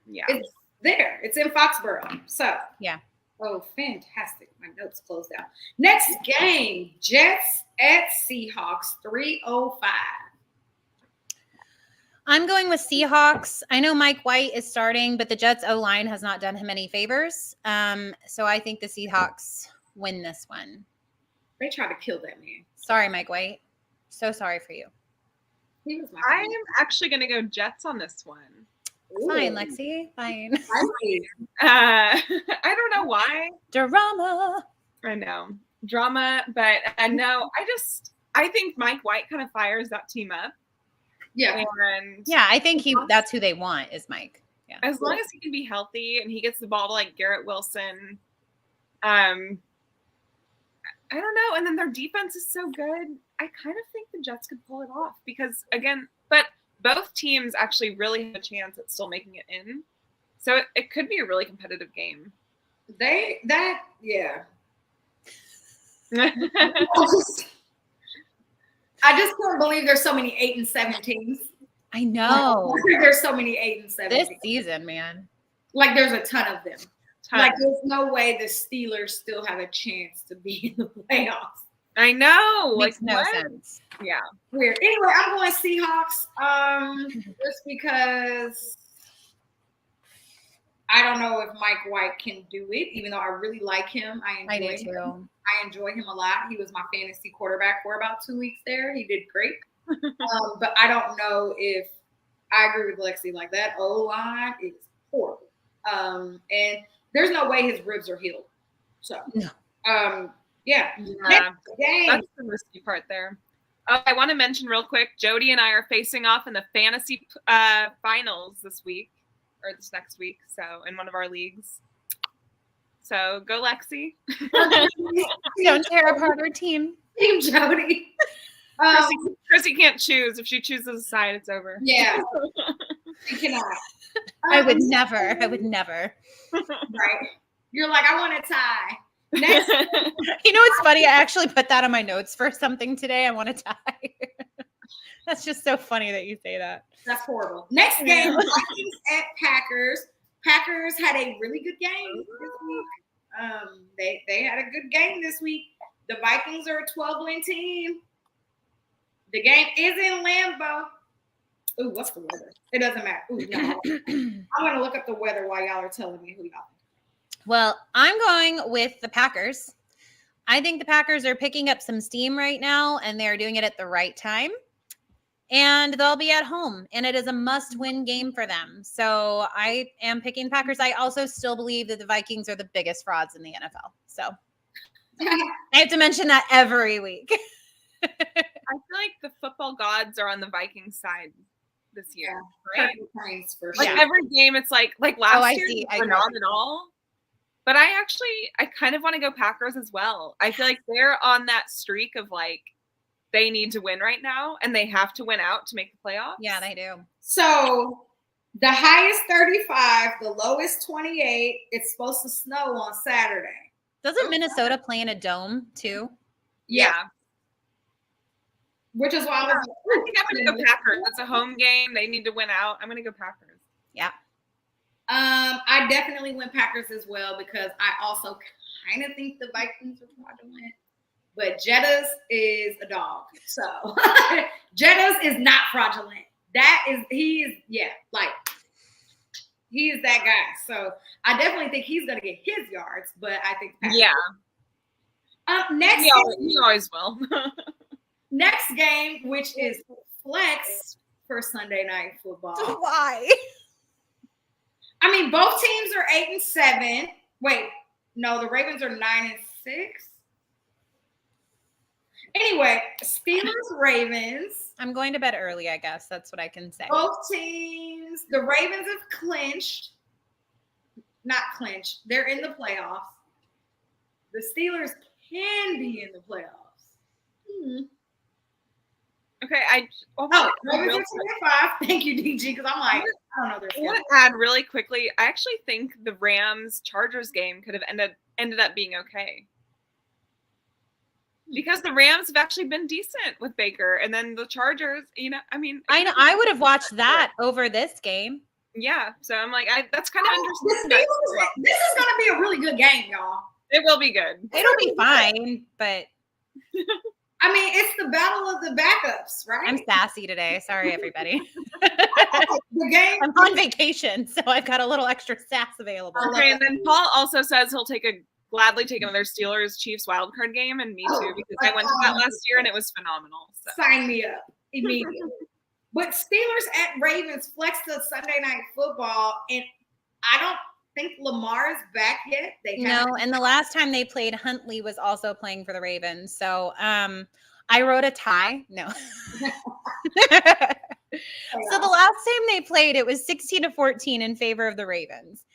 it's there. It's in Foxborough. So, yeah. Oh, fantastic. My notes closed out. Next game, Jets at Seahawks, 3:05. I'm going with Seahawks. I know Mike White is starting, but the Jets O-line has not done him any favors. So I think the Seahawks win this one. They try to kill that man. Sorry, Mike White. So sorry for you. I am actually going to go Jets on this one. Fine, Lexi. Fine. I don't know why. Drama. I know. Drama, but no, I think Mike White kind of fires that team up. Yeah. And yeah, I think that's who they want is Mike. Yeah. As long as he can be healthy and he gets the ball to like Garrett Wilson. I don't know. And then their defense is so good. I kind of think the Jets could pull it off because but both teams actually really have a chance at still making it in. So it could be a really competitive game. Yeah. I just can't believe there's so many 8-7 teams. I know. There's so many 8-7 this teams. season, man. Like there's a ton of them. Like there's no way the Steelers still have a chance to be in the playoffs. I know. Makes no sense. Yeah. Weird. Anyway, I'm going Seahawks. Just because I don't know if Mike White can do it, even though I really like him. I do too. I enjoy him a lot. He was my fantasy quarterback for about 2 weeks there. He did great. But I don't know if I agree with Lexi. Like that O-line is horrible. And there's no way his ribs are healed. So, yeah. That's the risky part there. I want to mention real quick, Jody and I are facing off in the fantasy finals this week or this next week. So in one of our leagues. So go Lexi. Don't tear apart our team. Team Jody. Chrissy can't choose. If she chooses a side, it's over. Yeah. She cannot. I would never. Right. You're like, I want a tie. Next. You know what's funny? I actually put that on my notes for something today. I want a tie. That's just so funny that you say that. That's horrible. Next game, Vikings at Packers. Packers had a really good game this week. They had a good game this week. The Vikings are a 12-win team. The game is in Lambeau. Ooh, what's the weather? It doesn't matter. Ooh, no. I'm going to look up the weather while y'all are telling me who y'all think. Well, I'm going with the Packers. I think the Packers are picking up some steam right now, and they're doing it at the right time. And they'll be at home, and it is a must-win game for them. So I am picking Packers. I also still believe that the Vikings are the biggest frauds in the NFL. So I have to mention that every week. I feel like the football gods are on the Vikings side this year, right? Like every game, it's like last year, they're not at all. But I kind of want to go Packers as well. I feel like they're on that streak of like they need to win right now, and they have to win out to make the playoffs. Yeah, they do. So the highest 35, the lowest 28. It's supposed to snow on Saturday. Doesn't Minnesota play in a dome too? Yeah. Which is why I was I think I'm going to go Packers. It's a home game. They need to win out. I'm going to go Packers. Yeah. I definitely went Packers as well because I also kind of think the Vikings are fraudulent. But Jettas is a dog. So Jettas is not fraudulent. He is that guy. So I definitely think he's going to get his yards, but I think Packers. Yeah. Next he always will. Next game, which is flex for Sunday Night Football. Why? I mean, both teams are 8-7. Wait, no, the Ravens are 9-6. Anyway, Steelers, Ravens. I'm going to bed early, I guess. That's what I can say. Both teams, the Ravens have clinched. Not clinched. They're in the playoffs. The Steelers can be in the playoffs. Okay, Ravens are 25. Thank you, DG, because I'm like, I don't know their schedule. I want to add really quickly, I actually think the Rams-Chargers game could have ended up being okay. Because the Rams have actually been decent with Baker, and then the Chargers, I would have watched that over this game. Yeah, so I'm like, that's kind of interesting. This is going to be a really good game, y'all. It will be good. It'll be fine, but I mean, it's the battle of the backups, right? I'm sassy today. Sorry, everybody. The game. I'm on vacation, so I've got a little extra sass available. Okay, and then Paul also says he'll gladly take another Steelers-Chiefs wildcard game, and me too, because I went to that last year and it was phenomenal. So. Sign me up immediately. But Steelers at Ravens flex to Sunday Night Football, and I don't think Lamar is back yet. No, and the last time they played, Huntley was also playing for the Ravens. So I wrote a tie. No. So the last time they played, it was 16-14 in favor of the Ravens.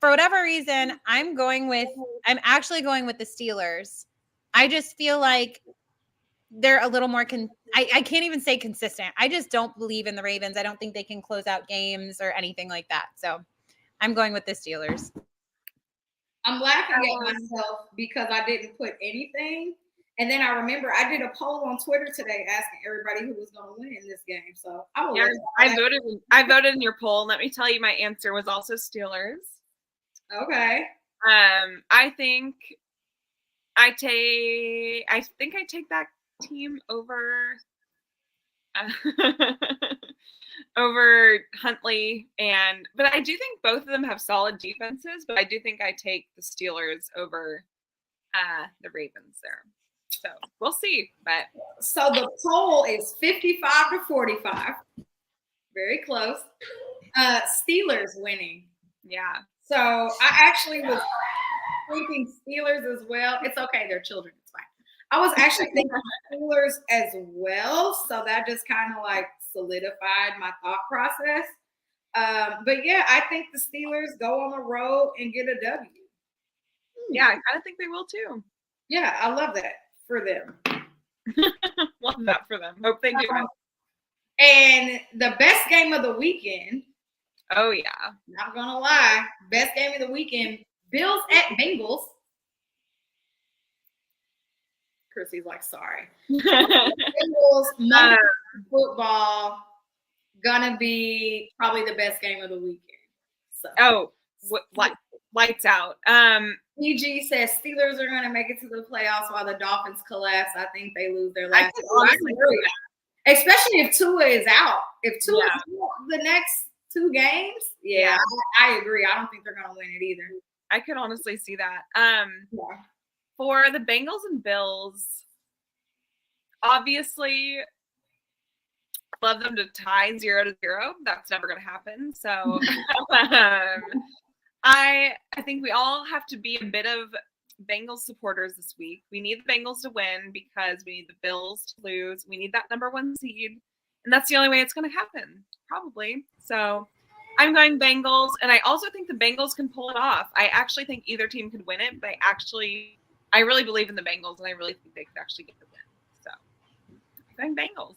For whatever reason, I'm actually going with the Steelers. I just feel like they're a little more I can't even say consistent. I just don't believe in the Ravens. I don't think they can close out games or anything like that. So I'm going with the Steelers. I'm laughing at myself because I didn't put anything. And then I remember I did a poll on Twitter today asking everybody who was going to win in this game. So I voted in your poll. Let me tell you, my answer was also Steelers. Okay. I think I take that team over over Huntley, but I do think both of them have solid defenses, but I do think I take the Steelers over the Ravens there. So we'll see. But so the poll is 55-45. Very close. Steelers winning. Yeah. So I actually was thinking Steelers as well. It's okay, they're children. It's fine. I was actually thinking Steelers as well. So that just kind of like solidified my thought process. But yeah, I think the Steelers go on the road and get a W. Yeah, I kind of think they will too. Yeah, I love that for them. Love that for them. Hope they do. And the best game of the weekend. Oh, yeah. Not going to lie. Best game of the weekend. Bills at Bengals. Chrissy's like, sorry. Bengals, Monday football, gonna be probably the best game of the weekend. So. Lights out. EG says Steelers are gonna make it to the playoffs while the Dolphins collapse. I think they lose their last. Especially if Tua is out. If Tua is out the next 2 games, I agree. I don't think they're gonna win it either. I could honestly see that. For the Bengals and Bills, obviously, love them to tie 0-0. That's never going to happen. So I think we all have to be a bit of Bengals supporters this week. We need the Bengals to win because we need the Bills to lose. We need that number 1 seed. And that's the only way it's going to happen, probably. So I'm going Bengals. And I also think the Bengals can pull it off. I actually think either team could win it, but I really believe in the Bengals, and I really think they could actually get the win. So Going Bengals.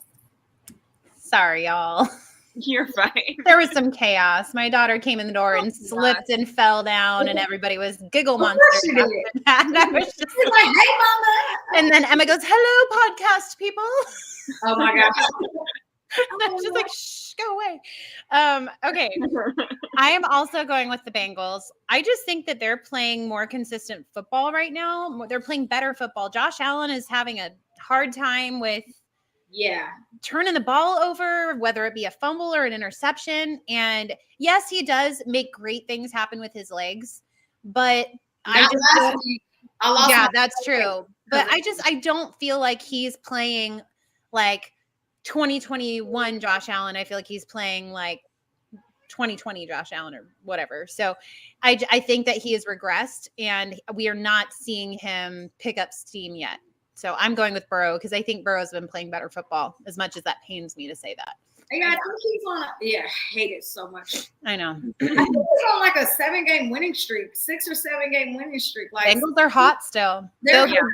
Sorry, y'all. You're fine. There was some chaos. My daughter came in the door and slipped and fell down, and everybody was giggle monsters. And I was just like, hey, mama. And then Emma goes, hello, podcast people. Oh my gosh. And I was just like, shh, go away. Okay. I am also going with the Bengals. I just think that they're playing more consistent football right now. They're playing better football. Josh Allen is having a hard time with turning the ball over, whether it be a fumble or an interception. And yes, he does make great things happen with his legs, but that's true. But I don't feel like he's playing like 2021 Josh Allen. I feel like he's playing like 2020 Josh Allen or whatever. So I think that he has regressed, and we are not seeing him pick up steam yet. So I'm going with Burrow because I think Burrow's been playing better football, as much as that pains me to say that. Yeah, I think he's on. I hate it so much. I know. I think he's on like a 7-game winning streak, 6 or 7-game winning streak. Like Bengals are hot still.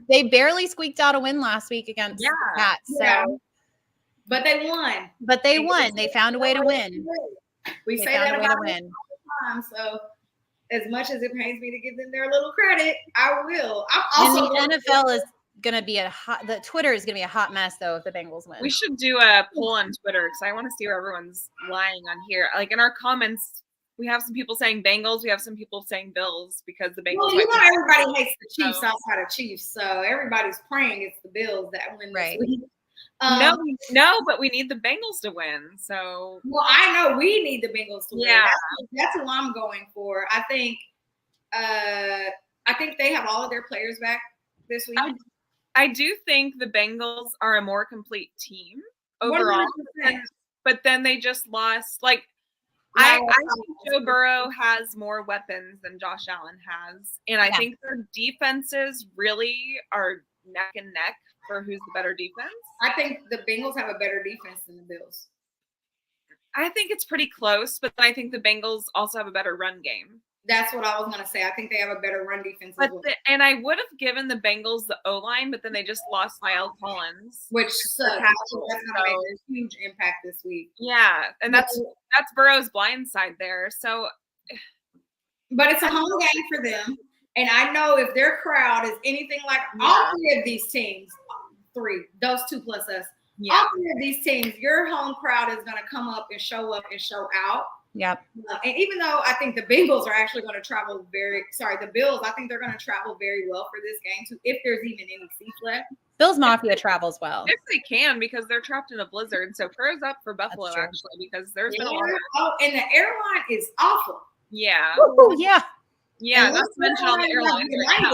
They barely squeaked out a win last week against Pats. So. But they won. They found a way to win. We say that about them all the time. So as much as it pains me to give them their little credit, I will. And the NFL is going to be the Twitter is going to be a hot mess though if the Bengals win. We should do a poll on Twitter because I want to see where everyone's lying on here. Like in our comments, we have some people saying Bengals. We have some people saying Bills because the Bengals. Well, you know everybody hates the Chiefs outside of Chiefs, so everybody's praying it's the Bills that win this week. No, but we need the Bengals to win. So I know we need the Bengals to win. That's who I'm going for. I think they have all of their players back this week. I do think the Bengals are a more complete team overall, but then they just lost. Like I think Joe Burrow has more weapons than Josh Allen has, and I think their defenses really are neck and neck for who's the better defense. I think the Bengals have a better defense than the Bills. I think it's pretty close, but I think the Bengals also have a better run game. That's what I was going to say. I think they have a better run defense. And I would have given the Bengals the O-line, but then they just lost Lyle Collins. Which sucks. That's going to make a huge impact this week. Yeah, and that's Burrow's blind side there. So, but it's a home game for them. And I know if their crowd is anything like all 3 of these teams, those 2 plus us, all 3 of these teams, your home crowd is going to come up and show out. Yep. And even though I think the Bengals are actually going to travel the Bills, I think they're going to travel very well for this game too, if there's even any seats left. Bills Mafia travels well. If they can, because they're trapped in a blizzard. So prayers up for Buffalo, actually, because there's been a lot of... and the airline is awful. Yeah. Ooh, yeah. Yeah, not to mention all the airlines right now.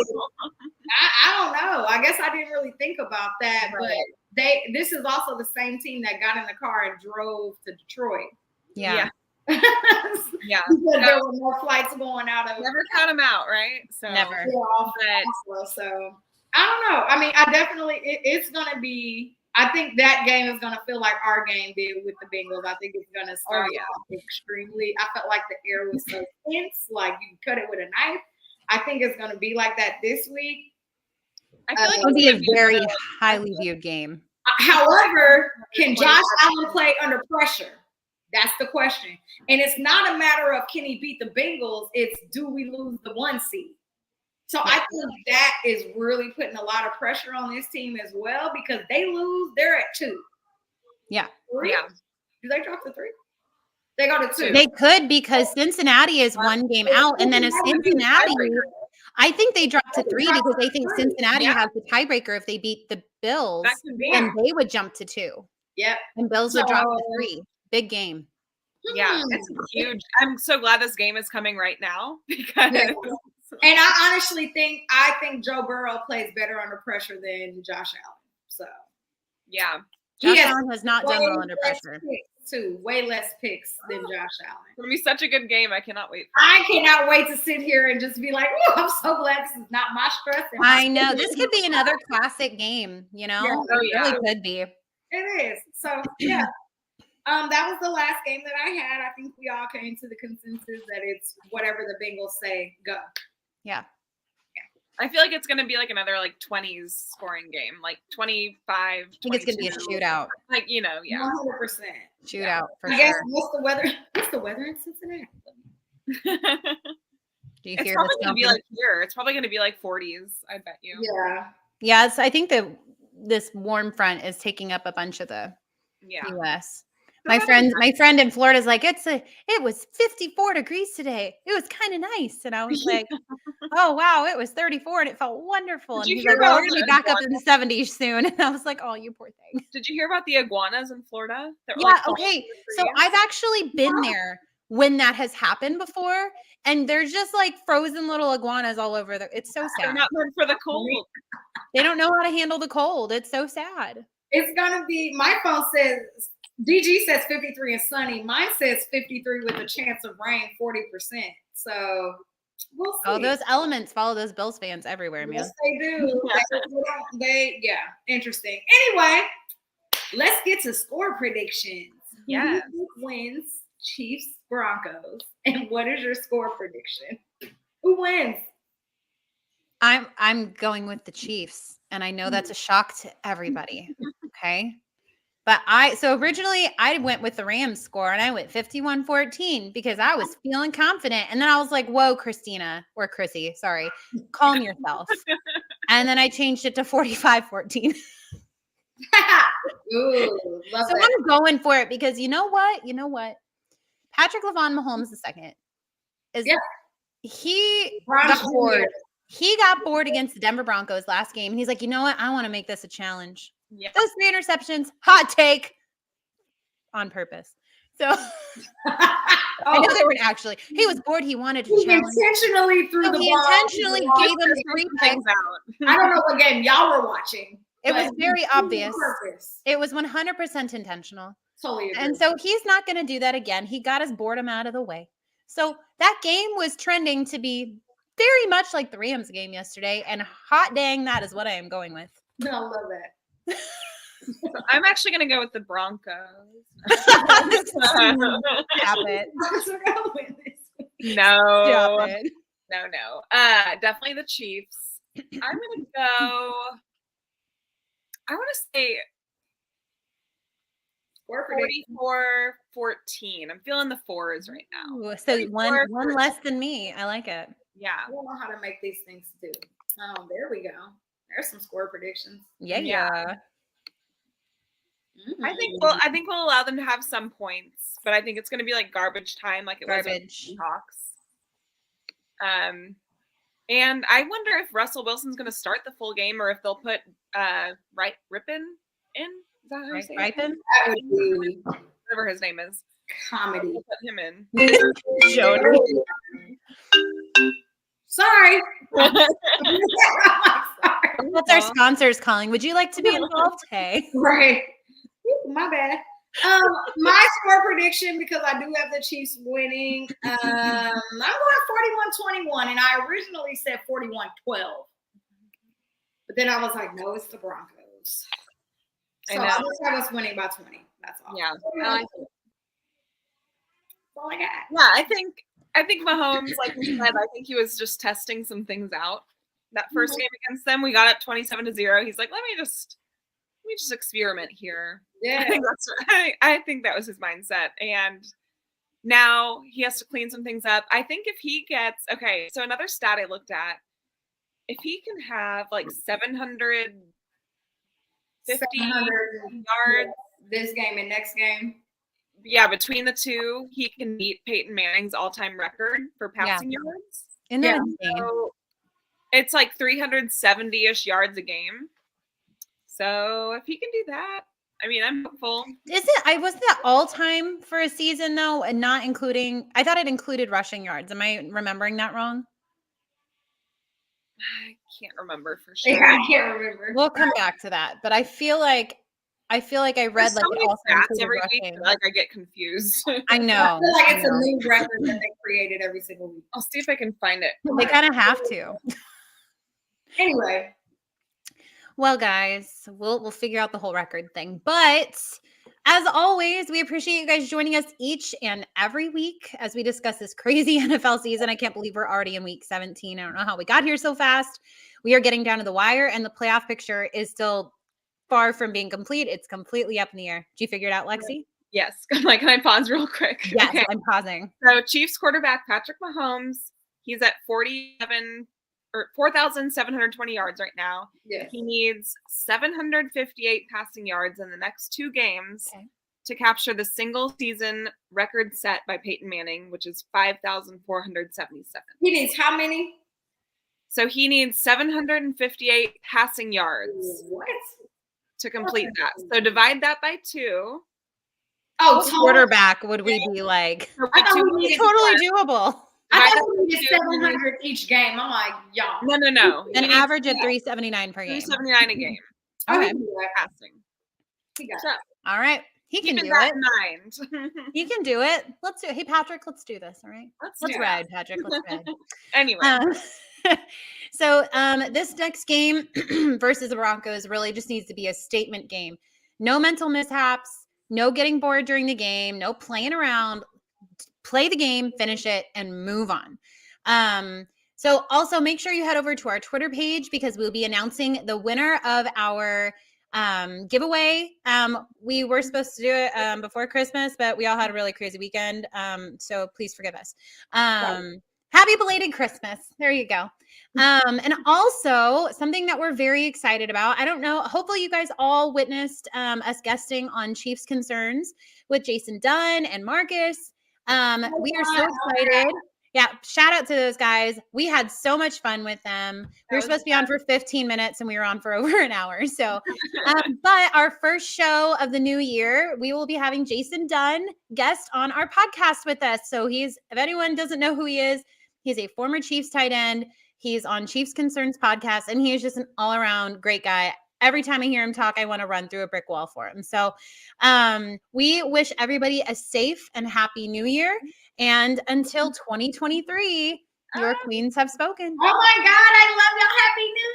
I don't know. I guess I didn't really think about that, but this is also the same team that got in the car and drove to Detroit. Yeah. Yeah. Because there were more flights going out of. Never count them out, right? So never. So I don't know. I mean, I definitely it's going to be. I think that game is going to feel like our game did with the Bengals. I think it's going to start off extremely. I felt like the air was so tense, like you cut it with a knife. I think it's going to be like that this week. I feel like it would be a very highly viewed game. However, can Josh Allen play under pressure? That's the question. And it's not a matter of can he beat the Bengals. It's do we lose the 1 seed? So I think that is really putting a lot of pressure on this team as well because they lose, they're at 2. Yeah. 3? Yeah. Do they drop to 3? They go to 2. They could because Cincinnati is 1 game out. And then if Cincinnati, I think they drop to 3 because they think Cincinnati has the tiebreaker if they beat the Bills. And they would jump to 2. Yep. And Bills would drop to 3. Big game. Yeah, it's huge. I'm so glad this game is coming right now because and I honestly think Joe Burrow plays better under pressure than Josh Allen. So yeah. Josh Allen has not done well under pressure. Way less picks than Josh Allen. It's gonna be such a good game. I cannot wait. I cannot wait to sit here and just be like, "Oh, I'm so glad this is not my stress." I know this could be another classic game. You know, it really could be. It is. So yeah. That was the last game that I had. I think we all came to the consensus that it's whatever the Bengals say, go. Yeah. I feel like it's going to be like another like 20s scoring game, like 25. I think it's going to be a shootout. Like, yeah. 100%. Shootout for I guess sure. what's the weather? What's the weather in Cincinnati? Do you It's hear probably this? going to be like here. It's probably going to be like 40s, I bet you. Yeah. Yes, I think that this warm front is taking up a bunch of the U.S. My friend in Florida is like, it was 54 degrees today. It was kind of nice. And I was like, oh, wow, it was 34 and it felt wonderful. And he's like, well, we're going to be back up in the 70s soon. And I was like, oh, you poor thing. Did you hear about the iguanas in Florida? Yeah, okay. So I've actually been there when that has happened before. And there's just like frozen little iguanas all over. It's so sad. They're not meant for the cold. They don't know how to handle the cold. It's so sad. It's going to be, my phone says, DG says 53 and sunny. Mine says 53 with a chance of rain, 40%. So we'll see. Oh, those elements follow those Bills fans everywhere, man. Yes, they do. Yeah, interesting. Anyway, let's get to score predictions. Yeah. Who wins Chiefs Broncos? And what is your score prediction? Who wins? I'm going with the Chiefs, and I know that's a shock to everybody. Okay. But originally I went with the Rams score and I went 51-14 because I was feeling confident. And then I was like, whoa, Christina or Chrissy, sorry, calm yourself. And then I changed it to 45-14. Ooh, love so that. I'm going for it because you know what? Patrick Mahomes II he got bored. He got bored against the Denver Broncos last game. And he's like, you know what? I want to make this a challenge. Yeah. Those 3 interceptions, hot take on purpose. So I know they weren't actually. He was bored. He wanted to challenge. Intentionally threw the ball. He intentionally gave them 3 picks out. I don't know what game y'all were watching. It was very obvious. It was 100% intentional. Totally agree. And so he's not going to do that again. He got his boredom out of the way. So that game was trending to be very much like the Rams game yesterday. And hot dang, that is what I am going with. I love that. So I'm actually going to go with the Broncos. Stop it. No. Stop it. No. Definitely the Chiefs. I'm going to go. I want to say 44-14. I'm feeling the 4s right now. Ooh, so one less than me. I like it. Yeah. I don't know how to make these things do. Oh, there we go. There's some score predictions. Yeah. Mm-hmm. I think we'll allow them to have some points, but I think it's going to be like garbage time, like it was with the Seahawks. And I wonder if Russell Wilson's going to start the full game or if they'll put Rippin in. Is that how you say it? Rippin? That would be whatever his name is. Comedy. We'll put him in. Sorry. That's our sponsors calling. Would you like to be involved? Hey. Right. My bad. My score prediction, because I do have the Chiefs winning, I'm going 41-21, and I originally said 41-12. But then I was like, no, it's the Broncos. So I just have us winning by 20. That's all. Yeah. That's all I got. Yeah, I think Mahomes, like you said, I think he was just testing some things out. That first game against them, we got up 27-0. He's like, let me just experiment here. Yeah. I think that was his mindset. And now he has to clean some things up. I think if he gets so another stat I looked at, if he can have like 750 yards this game and next game. Yeah, between the two, he can beat Peyton Manning's all-time record for passing yards. Isn't that insane? So it's like 370-ish yards a game. So if he can do that, I mean, I'm hopeful. Wasn't that all-time for a season, though, and not including – I thought it included rushing yards. Am I remembering that wrong? I can't remember for sure. Yeah, I can't remember. We'll come back to that. But I feel like I read like it also included every rushing. week, like I get confused. I know. I feel like it's a new record that they created every single week. I'll see if I can find it. They kind of have to. Anyway. Well, guys, we'll figure out the whole record thing. But As always, we appreciate you guys joining us each and every week as we discuss this crazy NFL season. I can't believe we're already in week 17. I don't know how we got here so fast. We are getting down to the wire, and the playoff picture is still far from being complete. It's completely up in the air. Did you figure it out, Lexi? Yes. Like, can I pause real quick? Yes, Okay. I'm pausing. So Chiefs quarterback Patrick Mahomes, he's at 4,720 yards right now. Yes. He needs 758 passing yards in the next 2 games Okay. to capture the single season record set by Peyton Manning, which is 5,477. He needs how many? So he needs 758 passing yards What? to complete that. So divide that by 2. Oh, Quarterback would we be like? So I thought two- we needed Totally doable. I thought we needed 700 each game. I'm like, y'all. No. An average of 379 per game. 379 a game. Okay. Passing. He got So, All right. He can keeping do that it. in mind. He can do it. Let's do it. Hey, Patrick, let's do this. All right. Let's Let's do ride, Patrick. Let's ride. Anyway, So this next game versus the Broncos really just needs to be a statement game. No mental mishaps, no getting bored during the game, no playing around. Play the game, finish it, and move on. So also make sure you head over to our Twitter page because we'll be announcing the winner of our giveaway. We were supposed to do it before Christmas, but we all had a really crazy weekend. So please forgive us. Happy belated Christmas. There you go. And also something that we're very excited about. I don't know. Hopefully you guys all witnessed us guesting on Chiefs Concerns with Jason Dunn and Marcus. We are so excited. Yeah. Shout out to those guys. We had so much fun with them. We were supposed to be on for 15 minutes and we were on for over an hour. So, but our first show of the new year, we will be having Jason Dunn guest on our podcast with us. So if anyone doesn't know who he is, he's a former Chiefs tight end. He's on Chiefs Concerns podcast, and he is just an all-around great guy. Every time I hear him talk, I want to run through a brick wall for him. So we wish everybody a safe and happy new year. And until 2023, your queens have spoken. Oh my God, I love y'all. Happy New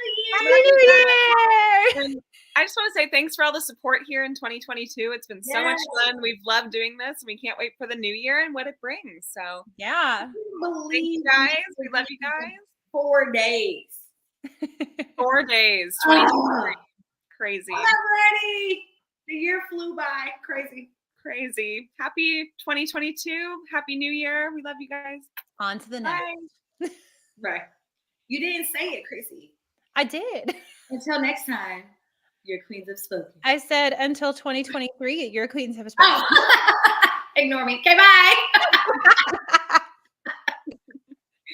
Year. and I just want to say thanks for all the support here in 2022. It's been so much fun. We've loved doing this, and we can't wait for the new year and what it brings. So Yeah. thank you guys. We love you guys. 4 days. 4 days. 2023. Crazy. I'm ready. The year flew by. Crazy. Happy 2022. Happy New Year. We love you guys. On to the next. Bye. Right. You didn't say it, Chrissy. I did. Until next time, your queens have spoken. I said until 2023, your queens have spoken. Oh. Ignore me. Okay, bye.